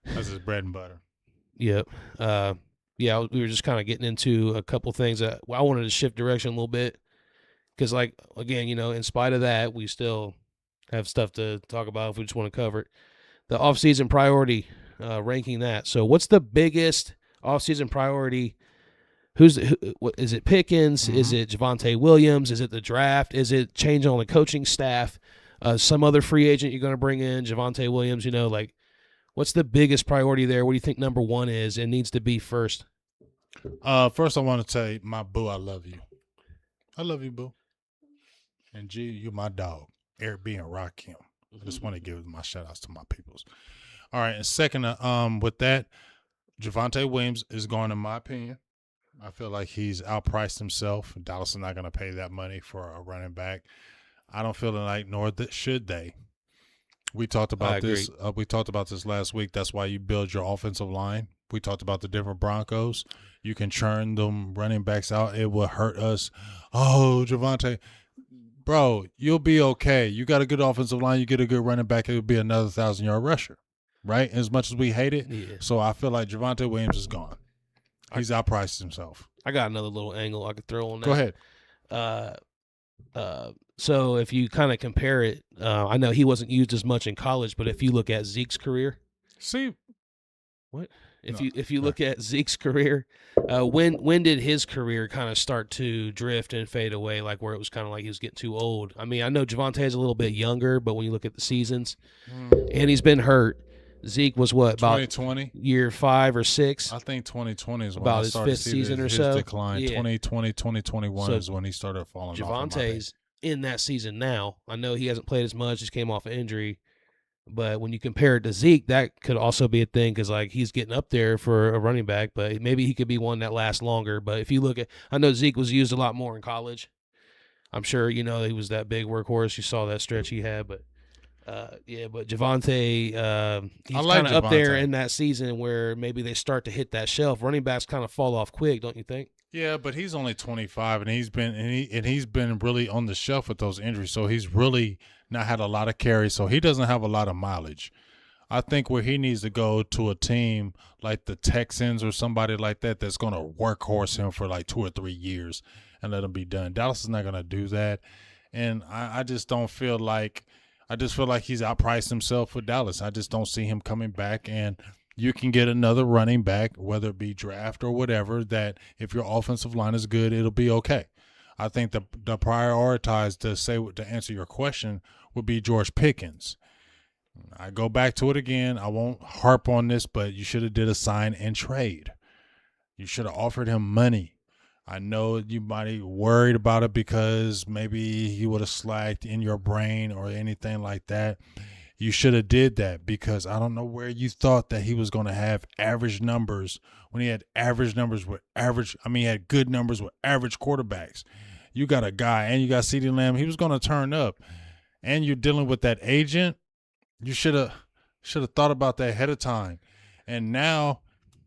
That's his bread and butter. Yep. Yeah, we were just kind of getting into a couple things that I wanted to shift direction a little bit because, like, again, in spite of that, we still have stuff to talk about if we just want to cover it. The offseason priority, ranking that. So, what's the biggest offseason priority? What is it? Pickens? Is it Javonte Williams? Is it the draft? Is it changing on the coaching staff? Some other free agent you're going to bring in, Javonte Williams? What's the biggest priority there? What do you think number one is and needs to be first? First, I want to tell you, my boo, I love you. I love you, boo. And G, you my dog. Eric B and Rakim. I just want to give my shout outs to my peoples. All right, and second, with that, Javonte Williams is going, in my opinion. I feel like he's outpriced himself. Dallas is not going to pay that money for a running back. I don't feel like, nor should they. We talked about this. We talked about this last week. That's why you build your offensive line. We talked about the different Broncos. You can churn them running backs out. It will hurt us. Oh, Javonte. Bro, you'll be okay. You got a good offensive line. You get a good running back. It would be another 1,000-yard rusher, right? As much as we hate it. Yeah. So I feel like Javonte Williams is gone. He's outpriced himself. I got another little angle I could throw on that. Go ahead. So if you kind of compare it, I know he wasn't used as much in college, but if you look at Zeke's career, if you look at Zeke's career, when did his career kind of start to drift and fade away, like where it was kind of like he was getting too old? I mean, I know Javonte is a little bit younger, but when you look at the seasons, and he's been hurt. Zeke was what, about 2020, year 5 or 6? I think 2020 is when about I his started fifth to see season or his so. decline. Yeah. 2020, 2021 So is when he started falling off. Javonte's in that season now. I know he hasn't played as much; just came off an injury. But when you compare it to Zeke, that could also be a thing because, like, he's getting up there for a running back, but maybe he could be one that lasts longer. But if you look at, I know Zeke was used a lot more in college. I'm sure he was that big workhorse. You saw that stretch he had, but but Javonte, he's kind of up there in that season where maybe they start to hit that shelf. Running backs kind of fall off quick, don't you think? Yeah, but he's only 25, and he's been really on the shelf with those injuries. So he's really not had a lot of carries. So he doesn't have a lot of mileage. I think where he needs to go to a team like the Texans or somebody like that that's going to workhorse him for like 2 or 3 years and let him be done. Dallas is not going to do that, and I just don't feel like. I just feel like he's outpriced himself with Dallas. I just don't see him coming back, and you can get another running back, whether it be draft or whatever, that if your offensive line is good, it'll be okay. I think the prioritize to answer your question would be George Pickens. I go back to it again. I won't harp on this, but you should have did a sign and trade. You should have offered him money. I know you might be worried about it because maybe he would have slacked in your brain or anything like that. You should have did that because I don't know where you thought that he was going to have average numbers when he had average numbers with average. I mean, he had good numbers with average quarterbacks. You got a guy and you got CeeDee Lamb. He was going to turn up, and you're dealing with that agent. You should have thought about that ahead of time. And now,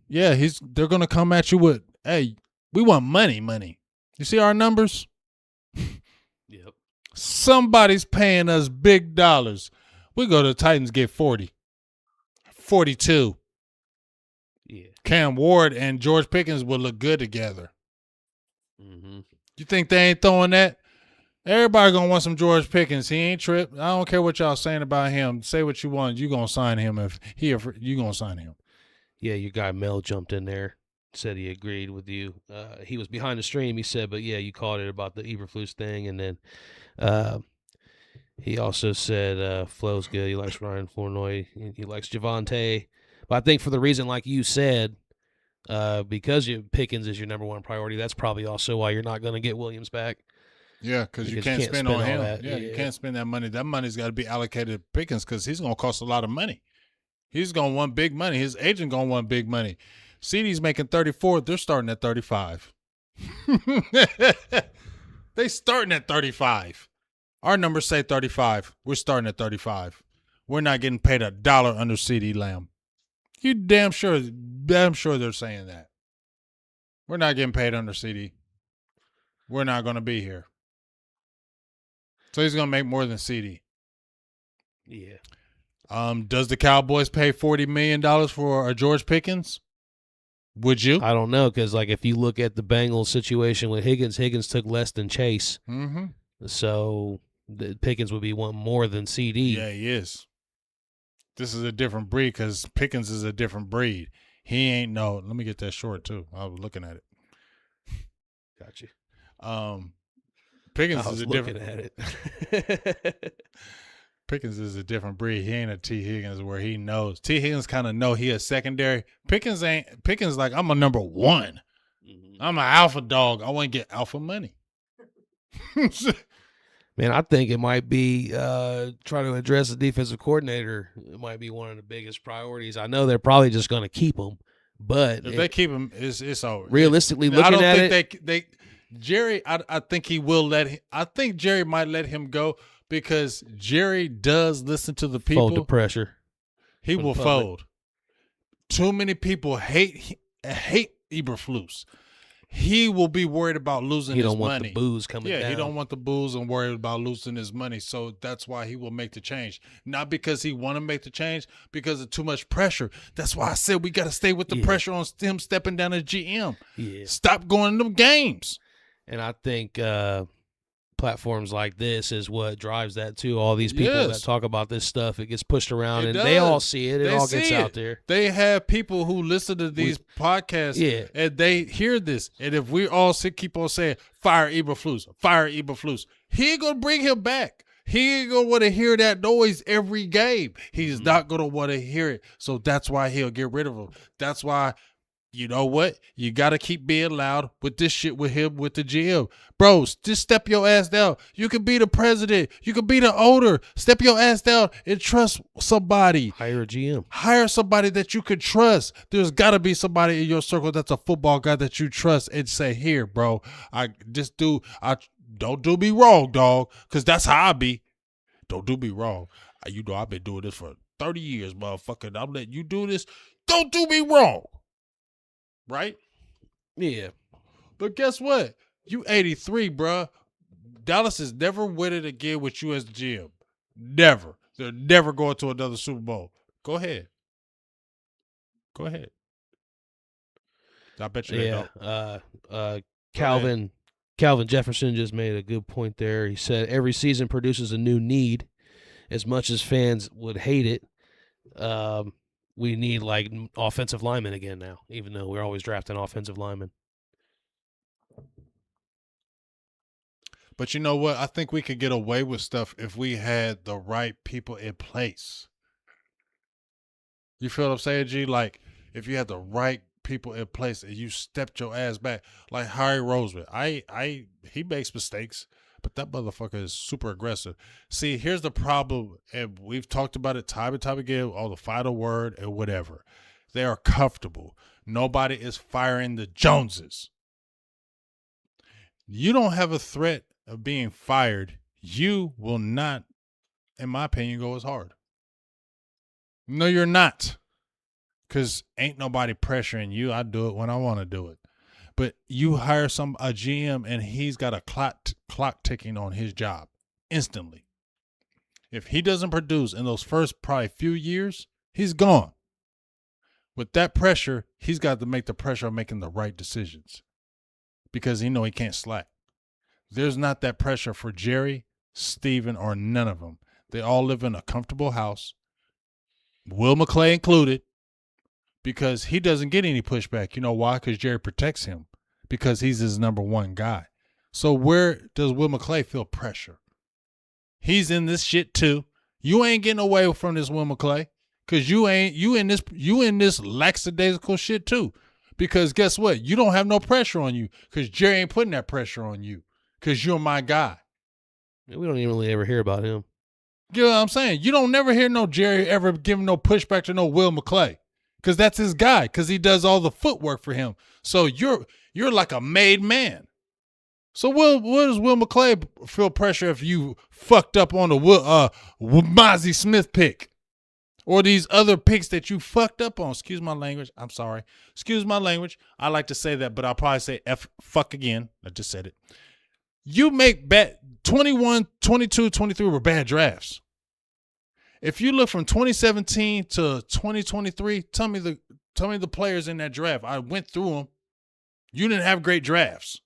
yeah, they're going to come at you with, hey, we want money. You see our numbers? Yep. Somebody's paying us big dollars. We go to the Titans, get 40. 42. Yeah. Cam Ward and George Pickens will look good together. Mm-hmm. You think they ain't throwing that? Everybody going to want some George Pickens. He ain't tripped. I don't care what y'all saying about him. Say what you want. You going to sign him you going to sign him. Yeah, your guy Mel jumped in there. Said he agreed with you. He was behind the stream. He said, but yeah, you called it about the Eberflus thing. And then he also said Flo's good. He likes Ryan Flournoy. He likes Javonte. But I think for the reason like you said, because Pickens is your number one priority, that's probably also why you're not going to get Williams back. Yeah, because you can't spend on him. Yeah, you can't spend that money. That money's got to be allocated to Pickens because he's going to cost a lot of money. He's going to want big money. His agent going to want big money. CD's making 34. They're starting at 35. They starting at 35. Our numbers say 35. We're starting at 35. We're not getting paid $1 under CD Lamb. You damn sure they're saying that. We're not getting paid under CD. we're not going to be here. So he's going to make more than CD. Yeah. Does the Cowboys pay $40 million for a George Pickens? Would you? I don't know, because like if you look at the Bengals situation with Higgins took less than Chase. Mm-hmm. So the Pickens would be one more than CD. Yeah, he is. This is a different breed because Pickens is a different breed. He ain't no. Let me get that short too. I was looking at it. Got you. Pickens I is was a looking different. at it. Pickens is a different breed. He ain't a T Higgins where he knows. T Higgins kind of know he a secondary. Pickens ain't. Pickens like I'm a number one. Mm-hmm. I'm an alpha dog. I want to get alpha money. Man, I think it might be trying to address the defensive coordinator. It might be one of the biggest priorities. I know they're probably just going to keep him, but if they keep him, it's over. Realistically, I looking don't at think they Jerry. I think he will let. I think Jerry might let him go because Jerry does listen to the people. fold the pressure. He from will the public. fold. Too many people hate Eberflus. He will be worried about losing He his don't want money. the booze coming down. Yeah, he don't want the booze and worried about losing his money. So that's why he will make the change. Not because he want to make the change, because of too much pressure. That's why I said we got to stay with the pressure on him stepping down as GM. Yeah. Stop going to them games. And I think platforms like this is what drives that too. All these people Yes. that talk about this stuff, it gets pushed around, It and they all does. see it. It They all see gets it. out there. They have people who listen to these podcasts Yeah. and they hear this. And if we all keep on saying, fire Eberflus, he ain't going to bring him back. He ain't going to want to hear that noise every game. He's not going to want to hear it. So that's why he'll get rid of him. That's why, you know what? You got to keep being loud with this shit with him, with the GM. Bros, just step your ass down. You can be the president. You can be the owner. Step your ass down and trust somebody. Hire a GM. Hire somebody that you can trust. There's got to be somebody in your circle that's a football guy that you trust and say, here, bro, don't do me wrong, dog, because that's how I be. Don't do me wrong. You know, I've been doing this for 30 years, motherfucker. I'm letting you do this. Don't do me wrong. Right? Yeah. But guess what? You 83, bruh. Dallas is never winning again with you as the GM. Never. They're never going to another Super Bowl. Go ahead. I bet you they don't. Calvin Jefferson just made a good point there. He said every season produces a new need. As much as fans would hate it, we need like offensive linemen again now, even though we're always drafting offensive linemen. But you know what? I think we could get away with stuff if we had the right people in place. You feel what I'm saying, G? Like, if you had the right people in place and you stepped your ass back, like Harry Roseman. He makes mistakes, but that motherfucker is super aggressive. See, here's the problem, and we've talked about it time and time again, all the final word and whatever. They are comfortable. Nobody is firing the Joneses. You don't have a threat of being fired. You will not, in my opinion, go as hard. No, you're not. Because ain't nobody pressuring you. I do it when I want to do it. But you hire a GM and he's got a clock ticking on his job instantly. If he doesn't produce in those first probably few years, he's gone. With that pressure, he's got to make the pressure of making the right decisions because he know he can't slack. There's not that pressure for Jerry, Steven, or none of them. They all live in a comfortable house, Will McClay included, because he doesn't get any pushback. You know why? Because Jerry protects him because he's his number one guy. So where does Will McClay feel pressure? He's in this shit too. You ain't getting away from this, Will McClay, because you in this lackadaisical shit too. Because guess what? You don't have no pressure on you because Jerry ain't putting that pressure on you because you're my guy. We don't even really ever hear about him. You know what I'm saying? You don't never hear no Jerry ever giving no pushback to no Will McClay because that's his guy because he does all the footwork for him. So you're like a made man. So what does Will McClay feel pressure if you fucked up on the Mozzie Smith pick? Or these other picks that you fucked up on. Excuse my language. I'm sorry. Excuse my language. I like to say that, but I'll probably say fuck again. I just said it. You make 21, 22, 23 were bad drafts. If you look from 2017 to 2023, tell me the players in that draft. I went through them. You didn't have great drafts.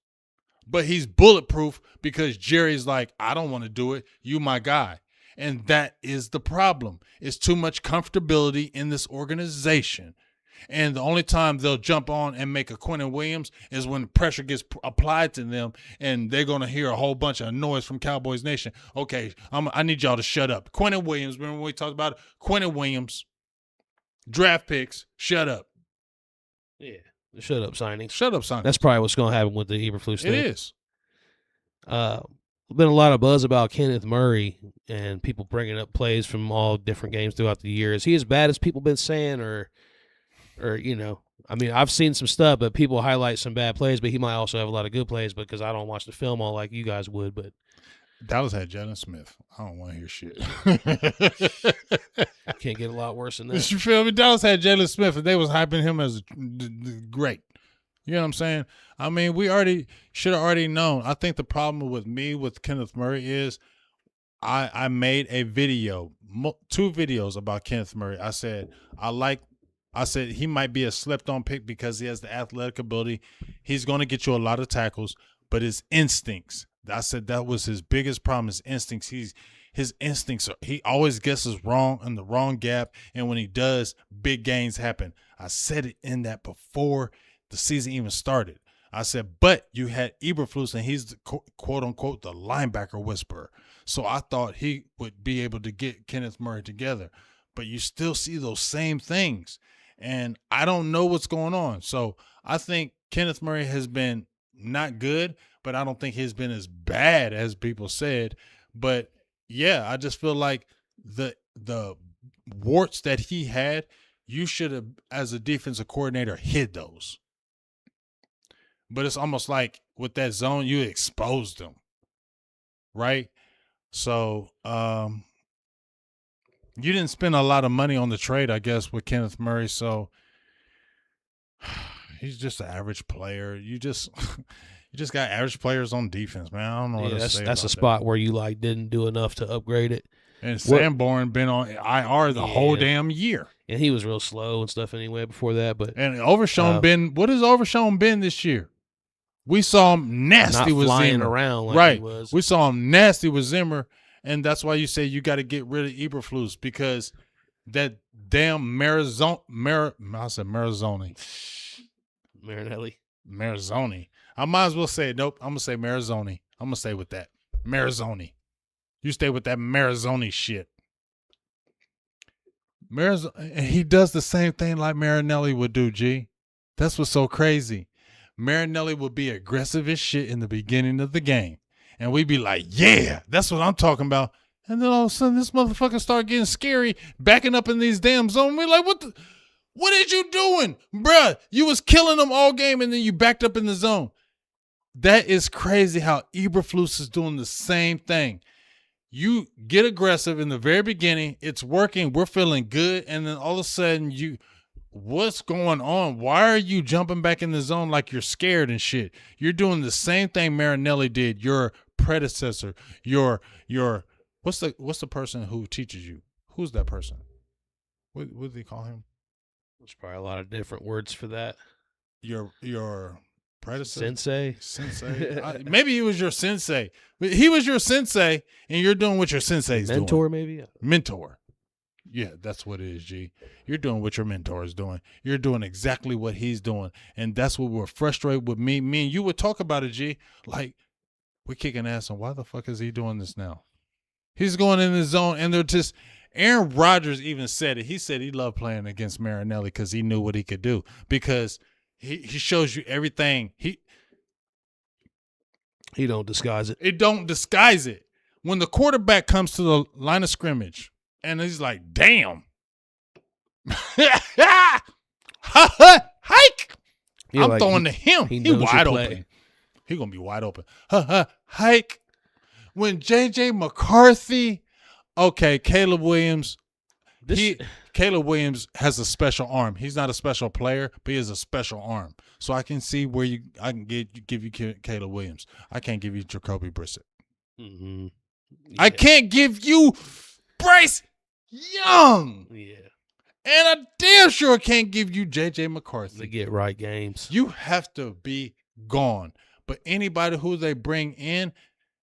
But he's bulletproof because Jerry's like, I don't want to do it. You my guy. And that is the problem. It's too much comfortability in this organization. And the only time they'll jump on and make a Quentin Williams is when pressure gets applied to them and they're going to hear a whole bunch of noise from Cowboys Nation. Okay, I need y'all to shut up. Quentin Williams, remember when we talked about it? Quentin Williams, draft picks, shut up. Yeah. The shut up signing. Shut up signing. That's probably what's going to happen with the Eberflus thing. It is. Been a lot of buzz about Kenneth Murray and people bringing up plays from all different games throughout the year. Is he as bad as people been saying, or you know? I mean, I've seen some stuff, but people highlight some bad plays. But he might also have a lot of good plays because I don't watch the film all like you guys would. But Dallas had Jalen Smith. I don't want to hear shit. Can't get a lot worse than that. You feel me? Dallas had Jalen Smith, and they was hyping him as great. You know what I'm saying? I mean, we should have already known. I think the problem with Kenneth Murray is I made a video, 2 videos about Kenneth Murray. I said he might be a slept-on pick because he has the athletic ability. He's going to get you a lot of tackles, but his instincts. I said that was his biggest problem, his instincts. His instincts, he always guesses wrong in the wrong gap, and when he does, big gains happen. I said it in that before the season even started. I said, but you had Eberflus, and he's the quote-unquote the linebacker whisperer. So I thought he would be able to get Kenneth Murray together. But you still see those same things, and I don't know what's going on. So I think Kenneth Murray has been not good, but I don't think he's been as bad as people said. But yeah, I just feel like the warts that he had, you should have, as a defensive coordinator, hid those. But it's almost like with that zone, you exposed them, right? So you didn't spend a lot of money on the trade, I guess, with Kenneth Murray. So he's just an average player. You just got average players on defense, man. I don't know what to say. That's a spot where you didn't do enough to upgrade it. And Sanborn been on IR the whole damn year. And he was real slow and stuff anyway before that. But Overshown what has Overshown been this year? We saw him nasty with flying Zimmer. Around like right. He was. We saw him nasty with Zimmer, and that's why you say you got to get rid of Eberflus because that damn Marizoni. Marizoni. I might as well say, nope, I'm going to say Marizoni. I'm going to stay with that. Marizoni. You stay with that Marizoni shit. He does the same thing like Marinelli would do, G. That's what's so crazy. Marinelli would be aggressive as shit in the beginning of the game. And we'd be like, yeah, that's what I'm talking about. And then all of a sudden, this motherfucker start getting scary, backing up in these damn zones. We're like, what is you doing? Bruh, you was killing them all game, and then you backed up in the zone. That is crazy how Eberflus is doing the same thing. You get aggressive in the very beginning. It's working. We're feeling good. And then all of a sudden, what's going on? Why are you jumping back in the zone like you're scared and shit? You're doing the same thing Marinelli did. Your predecessor. What's the person who teaches you? Who's that person? What do they call him? There's probably a lot of different words for that. Your predecessor? Sensei. Maybe he was your sensei. But he was your sensei, and you're doing what your sensei's doing. Mentor, maybe? Mentor. Yeah, that's what it is, G. You're doing what your mentor is doing. You're doing exactly what he's doing. And that's what we're frustrated with. Me and you would talk about it, G. Like, we're kicking ass, and why the fuck is he doing this now? He's going in his zone, and they're just – Aaron Rodgers even said it. He said he loved playing against Marinelli because he knew what he could do. Because he shows you everything. He don't disguise it. It don't disguise it. When the quarterback comes to the line of scrimmage, and he's like, damn. Hike. I'm throwing to him. He wide open. He going to be wide open. Hike. When J.J. McCarthy, okay, Caleb Williams, Caleb Williams has a special arm. He's not a special player, but he has a special arm. So I can see where I can give you Caleb Williams. I can't give you Jacoby Brissett. Mm-hmm. I can't give you Bryce Young. Yeah. And I damn sure can't give you J.J. McCarthy. They get right games. You have to be gone. But anybody who they bring in,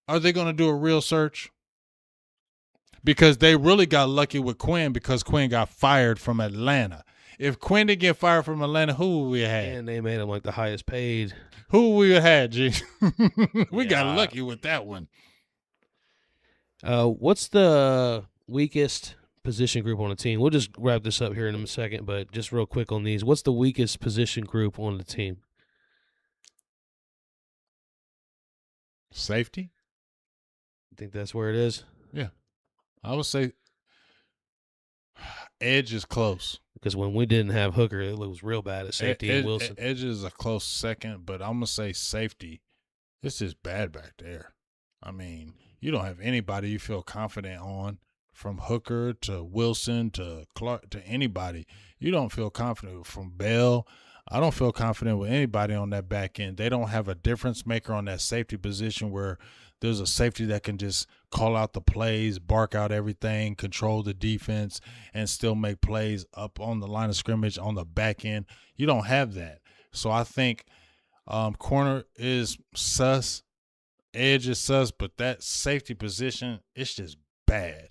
are they going to do a real search? Because they really got lucky with Quinn because Quinn got fired from Atlanta. If Quinn didn't get fired from Atlanta, who would we have had? And they made him like the highest paid. Who would we have had, G? We got lucky with that one. What's the weakest position group on the team? We'll just wrap this up here in a second, but just real quick on these. What's the weakest position group on the team? Safety? I think that's where it is. Yeah. I would say edge is close. Because when we didn't have Hooker, it was real bad at safety and Wilson. Edge is a close second, but I'm going to say safety. It's just bad back there. I mean, you don't have anybody you feel confident on, from Hooker to Wilson to Clark to anybody. You don't feel confident from Bell. I don't feel confident with anybody on that back end. They don't have a difference maker on that safety position where there's a safety that can just call out the plays, bark out everything, control the defense, and still make plays up on the line of scrimmage on the back end. You don't have that. So I think corner is sus, edge is sus, but that safety position, it's just bad.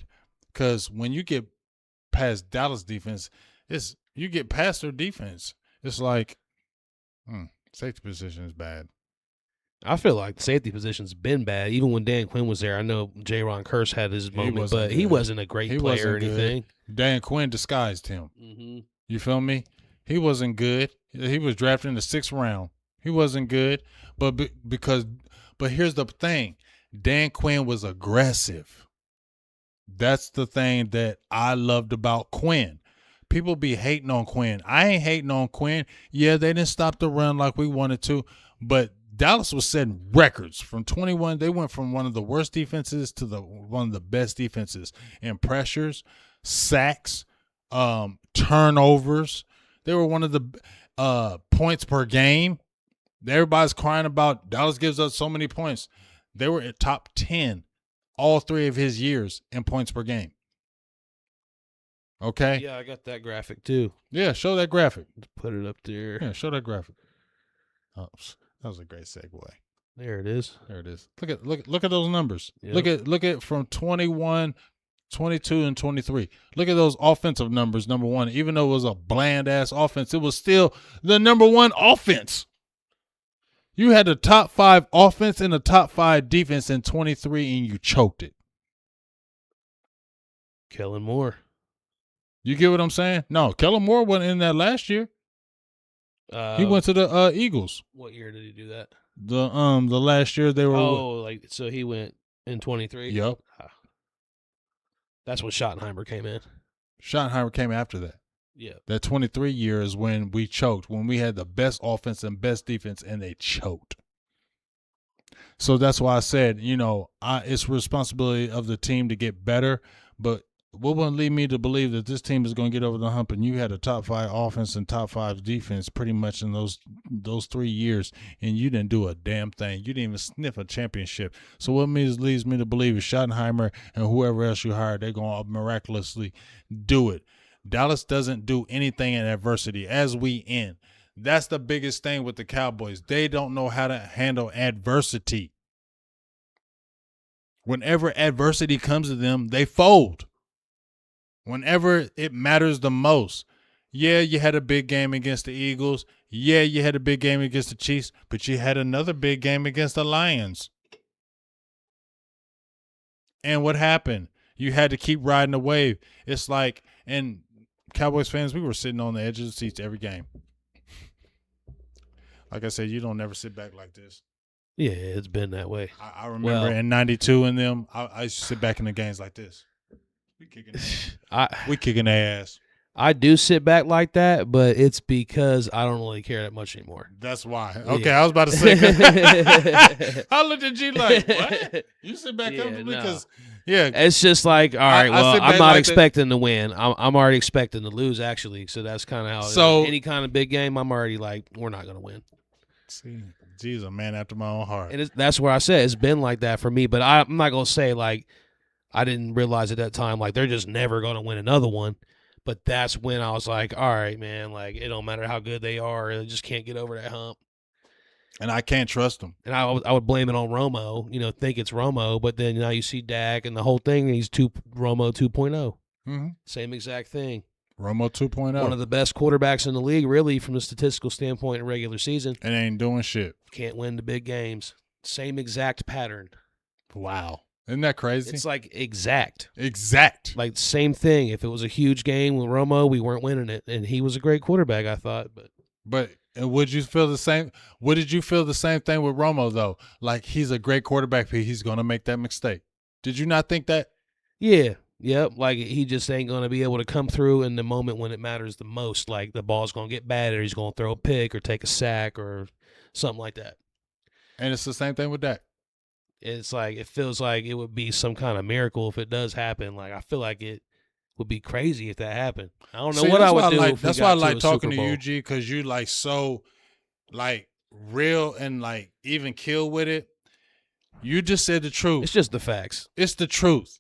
Because when you get past Dallas defense, you get past their defense. It's like safety position is bad. I feel like the safety position's been bad. Even when Dan Quinn was there, I know J-Ron Kearse had his moment, but he wasn't a great player or anything. Dan Quinn disguised him. Mm-hmm. You feel me? He wasn't good. He was drafted in the 6th round. He wasn't good. But here's the thing. Dan Quinn was aggressive. That's the thing that I loved about Quinn. People be hating on Quinn. I ain't hating on Quinn. Yeah, they didn't stop the run like we wanted to, but Dallas was setting records. From 21, they went from one of the worst defenses to one of the best defenses in pressures, sacks, turnovers. They were one of the points per game. Everybody's crying about Dallas gives us so many points. They were at top 10 all 3 of his years in points per game. Okay? Yeah, I got that graphic too. Yeah, show that graphic. Let's put it up there. Yeah, show that graphic. Oh, that was a great segue. There it is. There it is. Look at those numbers. Yep. Look at from 21, 22, and 23. Look at those offensive numbers, number one. Even though it was a bland-ass offense, it was still the number one offense. You had the top 5 offense and the top 5 defense in 23, and you choked it. Kellen Moore. You get what I'm saying? No, Kellen Moore wasn't in that last year. He went to the Eagles. What year did he do that? The last year they were. So he went in 23. Yep. That's when Schottenheimer came in. Schottenheimer came after that. Yeah. That 23 year is when we choked, when we had the best offense and best defense, and they choked. So that's why I said, it's responsibility of the team to get better, but what would lead me to believe that this team is going to get over the hump, and you had a top 5 offense and top 5 defense pretty much in those 3 years, and you didn't do a damn thing. You didn't even sniff a championship. So what leads me to believe is Schottenheimer and whoever else you hire, they're going to miraculously do it. Dallas doesn't do anything in adversity as we end. That's the biggest thing with the Cowboys. They don't know how to handle adversity. Whenever adversity comes to them, they fold. Whenever it matters the most. Yeah, you had a big game against the Eagles. Yeah, you had a big game against the Chiefs, but you had another big game against the Lions. And what happened? You had to keep riding the wave. It's like, and Cowboys fans, we were sitting on the edge of the seats every game. Like I said, you don't never sit back like this. Yeah, it's been that way. I remember in 92 in them, I used to sit back in the games like this. We kicking their ass. I do sit back like that, but it's because I don't really care that much anymore. That's why. Okay, Yeah. I was about to say. I looked at you like, what? You sit back Yeah, comfortably no. because, yeah. It's just like, all right, I well, sit I'm back not like expecting to win. I'm already expecting to lose, actually. So that's kind of how. So- any kind of big game, I'm already like, we're not going to win. See, geez, a man after my own heart. And that's where I said it's been like that for me. But I'm not going to say like I didn't realize at that time like they're just never going to win another one. But that's when I was like, all right, man, like it don't matter how good they are, they just can't get over that hump. And I can't trust him. And I would blame it on Romo, think it's Romo, but then now you see Dak and the whole thing, he's Romo 2.0. Mm-hmm. Same exact thing. Romo 2.0. One of the best quarterbacks in the league, really, from a statistical standpoint in regular season. and ain't doing shit. Can't win the big games. Same exact pattern. Wow. Isn't that crazy? It's like exact. Like same thing. If it was a huge game with Romo, we weren't winning it. And he was a great quarterback, I thought. But would you feel the same? What did you feel the same thing with Romo, though? Like, he's a great quarterback, but he's going to make that mistake. Did you not think that? Yeah. Yep. Like, he just ain't going to be able to come through in the moment when it matters the most. Like, the ball's going to get bad or he's going to throw a pick or take a sack or something like that. And it's the same thing with Dak. It's like, it feels like it would be some kind of miracle if it does happen. Like, I feel like it would be crazy if that happened. I don't know what I would do. If we That's why I got like a talking Super to you, Bowl. G, because you like so like real and like even kill with it. You just said the truth. It's just the facts. It's the truth.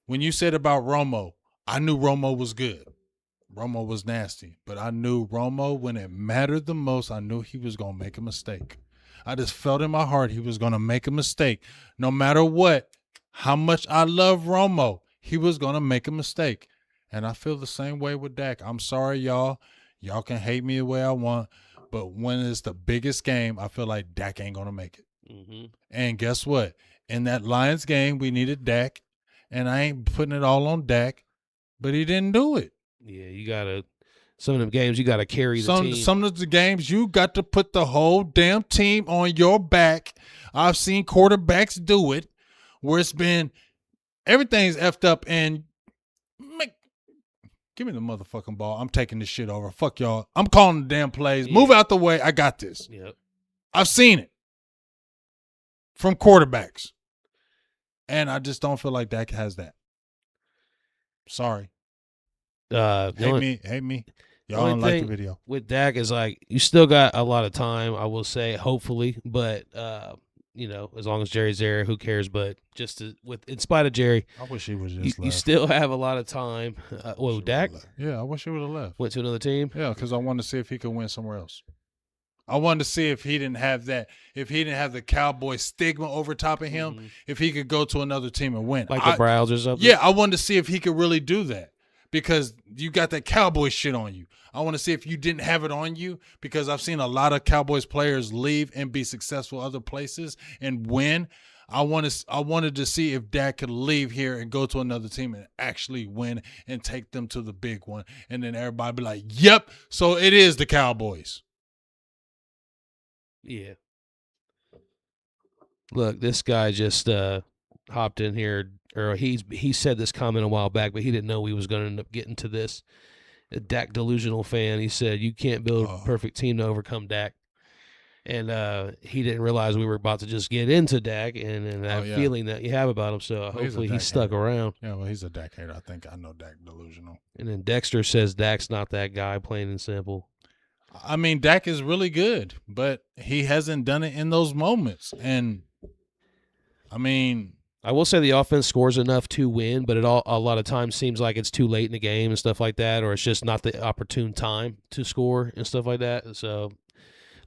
When you said about Romo, I knew Romo was good. Romo was nasty. But I knew Romo, when it mattered the most, I knew he was going to make a mistake. I just felt in my heart he was going to make a mistake. No matter what, how much I love Romo, he was going to make a mistake. And I feel the same way with Dak. I'm sorry, y'all. Y'all can hate me the way I want. But when it's the biggest game, I feel like Dak ain't going to make it. Mm-hmm. And guess what? In that Lions game, we needed Dak. And I ain't putting it all on Dak, but he didn't do it. Yeah, you got to – some of them games you got to carry the team. Some of the games, you got to put the whole damn team on your back. I've seen quarterbacks do it where it's been – everything's effed up and give me the motherfucking ball. I'm taking this shit over. Fuck y'all. I'm calling the damn plays. Yeah. Move out the way. I got this. Yep. I've seen it from quarterbacks. And I just don't feel like Dak has that. Sorry. Hate me. Y'all don't like the video. With Dak is like you still got a lot of time, I will say, hopefully. But as long as Jerry's there, who cares? But in spite of Jerry, I wish he was just you left. still have a lot of time. Dak Yeah, I wish he would have left. went to another team. Yeah, because I wanted to see if he could win somewhere else. I wanted to see if he didn't have that, if he didn't have the Cowboy stigma over top of him, if he could go to another team and win. Like the Browns or something? Yeah, I wanted to see if he could really do that because you got that Cowboy shit on you. I want to see if you didn't have it on you because I've seen a lot of Cowboys players leave and be successful other places and win. I wanted to see if Dak could leave here and go to another team and actually win and take them to the big one. And then everybody be like, yep, so it is the Cowboys. Yeah. Look, this guy just hopped in here, or he said this comment a while back, but he didn't know we was going to end up getting to this. A Dak delusional fan. He said, you can't build a perfect team to overcome Dak. And he didn't realize we were about to just get into Dak and that feeling that you have about him. So hopefully he stuck around. Yeah, well, he's a Dak hater. I think I know Dak delusional. And then Dexter says Dak's not that guy, plain and simple. I mean, Dak is really good, but he hasn't done it in those moments. And, I mean, I will say the offense scores enough to win, but a lot of times seems like it's too late in the game and stuff like that, or it's just not the opportune time to score and stuff like that. So,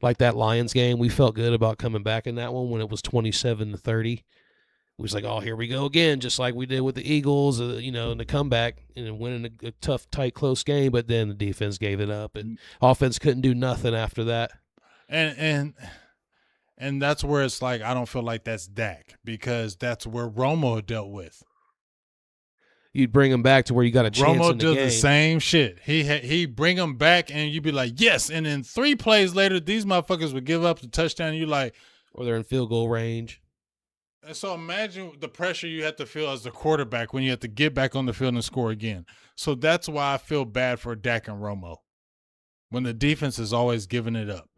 like that Lions game, we felt good about coming back in that one when it was 27-30. We was like, oh, here we go again, just like we did with the Eagles, in the comeback and winning a tough, tight, close game. But then the defense gave it up, and offense couldn't do nothing after that. And that's where it's like I don't feel like that's Dak because that's where Romo dealt with. You'd bring him back to where you got a chance Romo in the does game. the same shit. He bring him back, and you'd be like, yes. And then 3 plays later, these motherfuckers would give up the touchdown. And you like, Or they're in field goal range. And so imagine the pressure you have to feel as the quarterback when you have to get back on the field and score again. So that's why I feel bad for Dak and Romo when the defense is always giving it up.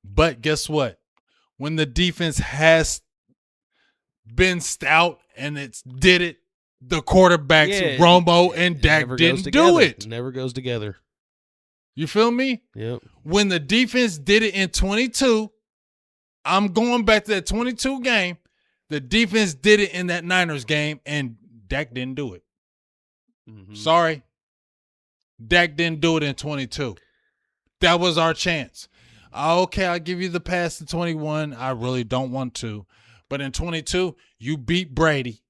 But guess what? When the defense has been stout and it's did it, the quarterbacks, Romo and Dak didn't do it. It never goes together. You feel me? Yep. When the defense did it in 22, I'm going back to that 22 game. The defense did it in that Niners game, and Dak didn't do it. Mm-hmm. Sorry. Dak didn't do it in 22. That was our chance. Okay, I'll give you the pass to 21. I really don't want to. But in 22, you beat Brady,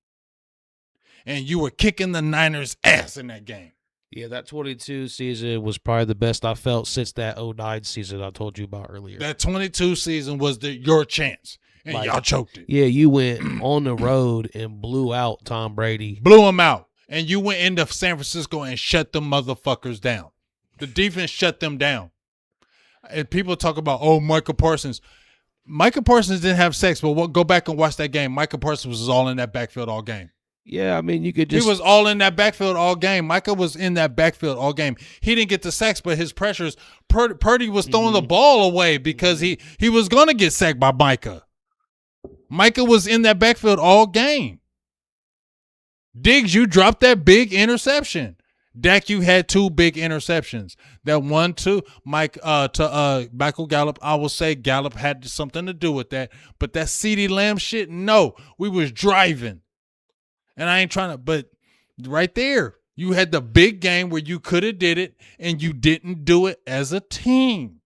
and you were kicking the Niners' ass in that game. Yeah, that 22 season was probably the best I felt since that 09 season I told you about earlier. That 22 season was your chance, and y'all choked it. Yeah, you went on the road and blew out Tom Brady. Blew him out. And you went into San Francisco and shut them motherfuckers down. The defense shut them down. And people talk about, Micah Parsons. Micah Parsons didn't have sex, but go back and watch that game. Micah Parsons was all in that backfield all game. Yeah, I mean, you could just... He was all in that backfield all game. Micah was in that backfield all game. He didn't get the sacks, but his pressures, Purdy was throwing the ball away because he was going to get sacked by Micah. Micah was in that backfield all game. Diggs, you dropped that big interception. Dak, you had 2 big interceptions. That one to Michael Gallup. I will say Gallup had something to do with that. But that CeeDee Lamb shit, no. We was driving. And I ain't trying to, but right there, you had the big game where you could have did it, and you didn't do it as a team.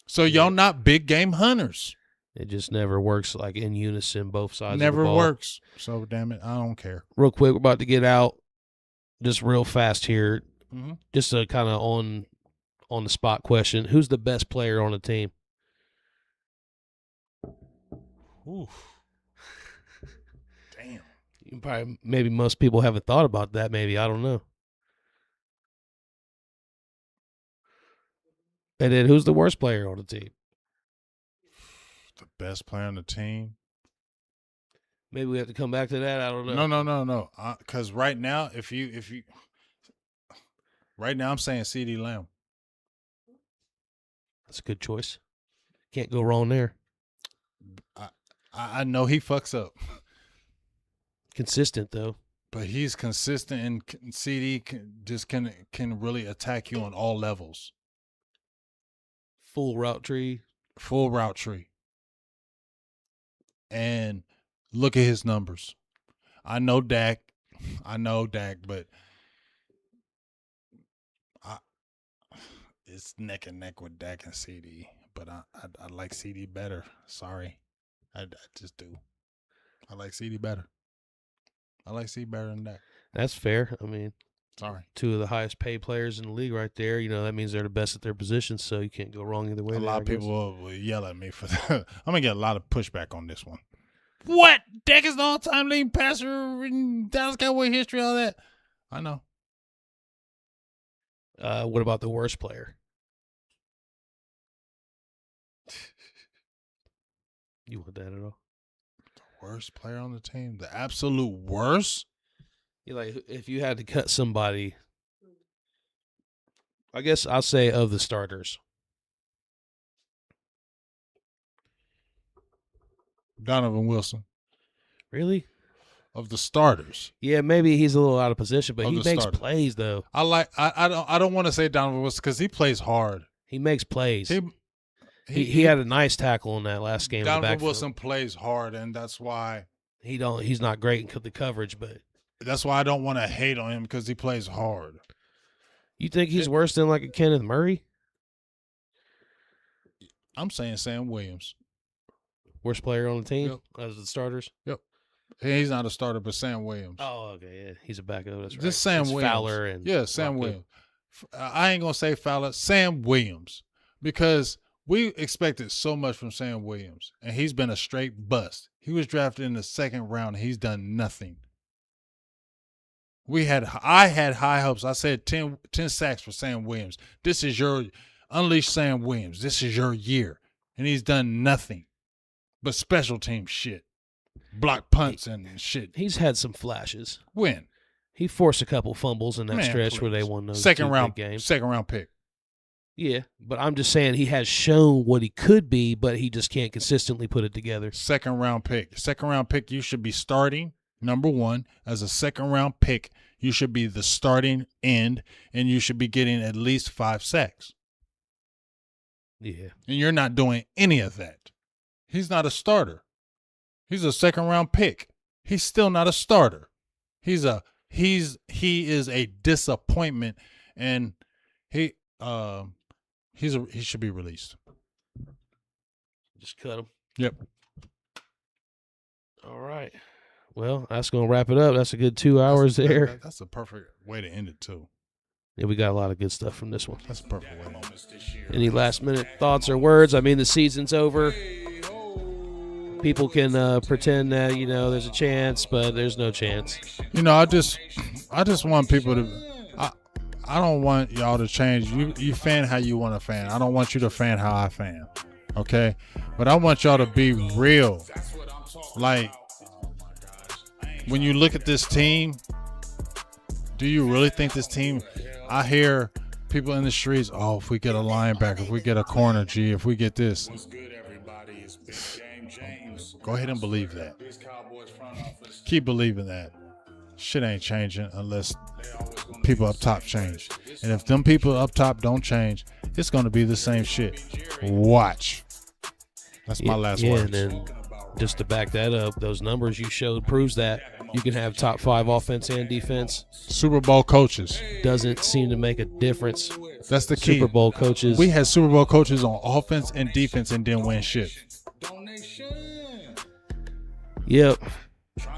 So y'all not big game hunters. It just never works like in unison, both sides Never of the ball. works. So, damn it, I don't care. Real quick, we're about to get out just real fast here. Mm-hmm. Just a kind of on the spot question. Who's the best player on the team? Oof. Damn. Maybe most people haven't thought about that. Maybe, I don't know. And then who's the worst player on the team? The best player on the team? Maybe we have to come back to that. I don't know. No. Because right now, if you, right now I'm saying CeeDee Lamb. That's a good choice. Can't go wrong there. I know he fucks up. Consistent though. But he's consistent, and CD can really attack you on all levels. Full route tree. And look at his numbers. I know Dak, but it's neck and neck with Dak and CD. But I like CD better. Sorry, I just do. I like CD better. I like CD better than Dak. That's fair. I mean, sorry, 2 of the highest paid players in the league right there. You know, that means they're the best at their position, so you can't go wrong either way. A lot of people will yell at me for that. I'm going to get a lot of pushback on this one. What? Dak is the all-time leading passer in Dallas Cowboy history, all that. I know. What about the worst player? You want that at all? The worst player on the team? The absolute worst? Like, if you had to cut somebody, I guess I'll say of the starters. Donovan Wilson. Really? Of the starters. Yeah, maybe he's a little out of position, but Of he the makes starters. plays though. I don't want to say Donovan Wilson because he plays hard. He makes plays. He had a nice tackle in that last game. Donovan Wilson plays hard, and that's why he's not great in the coverage, but that's why I don't want to hate on him because he plays hard. You think he's worse than like a Kenneth Murray? I'm saying Sam Williams. Worst player on the team as the starters? Yep. He's not a starter, but Sam Williams. Oh, okay, yeah. He's a backup. That's right. Just Sam it's Williams. Fowler and Sam Rocco. Williams. I ain't going to say Fowler. Sam Williams. Because we expected so much from Sam Williams, and he's been a straight bust. He was drafted in the 2nd round, and he's done nothing. I had high hopes. I said 10 sacks for Sam Williams. This is your unleash Sam Williams. This is your year. And he's done nothing but special team shit. block punts and shit. He's had some flashes. When? He forced a couple fumbles in that Man, stretch where they please. won those second two round big games. Second round pick. Yeah, but I'm just saying he has shown what he could be, but he just can't consistently put it together. Second round pick. Second round pick, you should be starting, number one, as a second round pick. You should be the starting end, and you should be getting at least 5 sacks. Yeah. And you're not doing any of that. He's not a starter. He's a second round pick. He's still not a starter. He is a disappointment, and he should be released. Just cut him. Yep. All right. Well, that's going to wrap it up. That's a good 2 hours there. That's a perfect way to end it, too. Yeah, we got a lot of good stuff from this one. That's a perfect way. Any last-minute thoughts or words? I mean, the season's over. People can pretend that, there's a chance, but there's no chance. I just want people to I don't want y'all to change. You fan how you want to fan. I don't want you to fan how I fan. Okay? But I want y'all to be real. Like, when you look at this team, do you really think this team, I hear people in the streets, oh, if we get a linebacker, if we get a corner, if we get this. Go ahead and believe that. Keep believing that. Shit ain't changing unless people up top change. And if them people up top don't change, it's going to be the same shit. Watch. That's my last word. And then just to back that up, those numbers you showed proves that you can have top 5 offense and defense. Super Bowl coaches. Doesn't seem to make a difference. That's the key. Super Bowl coaches. We had Super Bowl coaches on offense and defense and didn't win shit. Yep.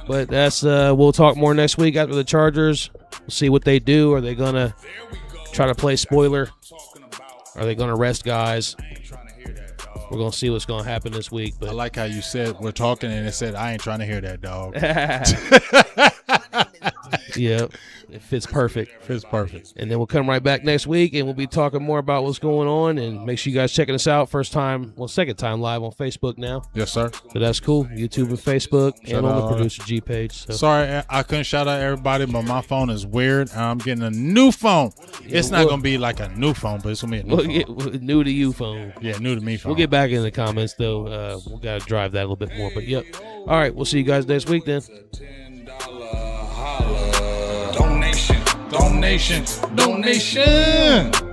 But that's we'll talk more next week after the Chargers. We'll see what they do. Are they gonna try to play spoiler? Are they gonna rest guys? We're gonna see what's gonna happen this week. But I like how you said we're talking and it said I ain't trying to hear that, dog. Yep. It fits perfect. Fits perfect. And then we'll come right back next week and we'll be talking more about what's going on. And make sure you guys checking us out. Second time live on Facebook now. Yes, sir. So that's cool. YouTube and Facebook Shout and on the out. Producer G page. So. Sorry, I couldn't shout out everybody, but my phone is weird. And I'm getting a new phone. It's not going to be like a new phone, but it's going to be a new phone. New to you phone. Yeah, new to me phone. We'll get back in the comments, though. We got to drive that a little bit more. But, yep. All right. We'll see you guys next week then. Donation.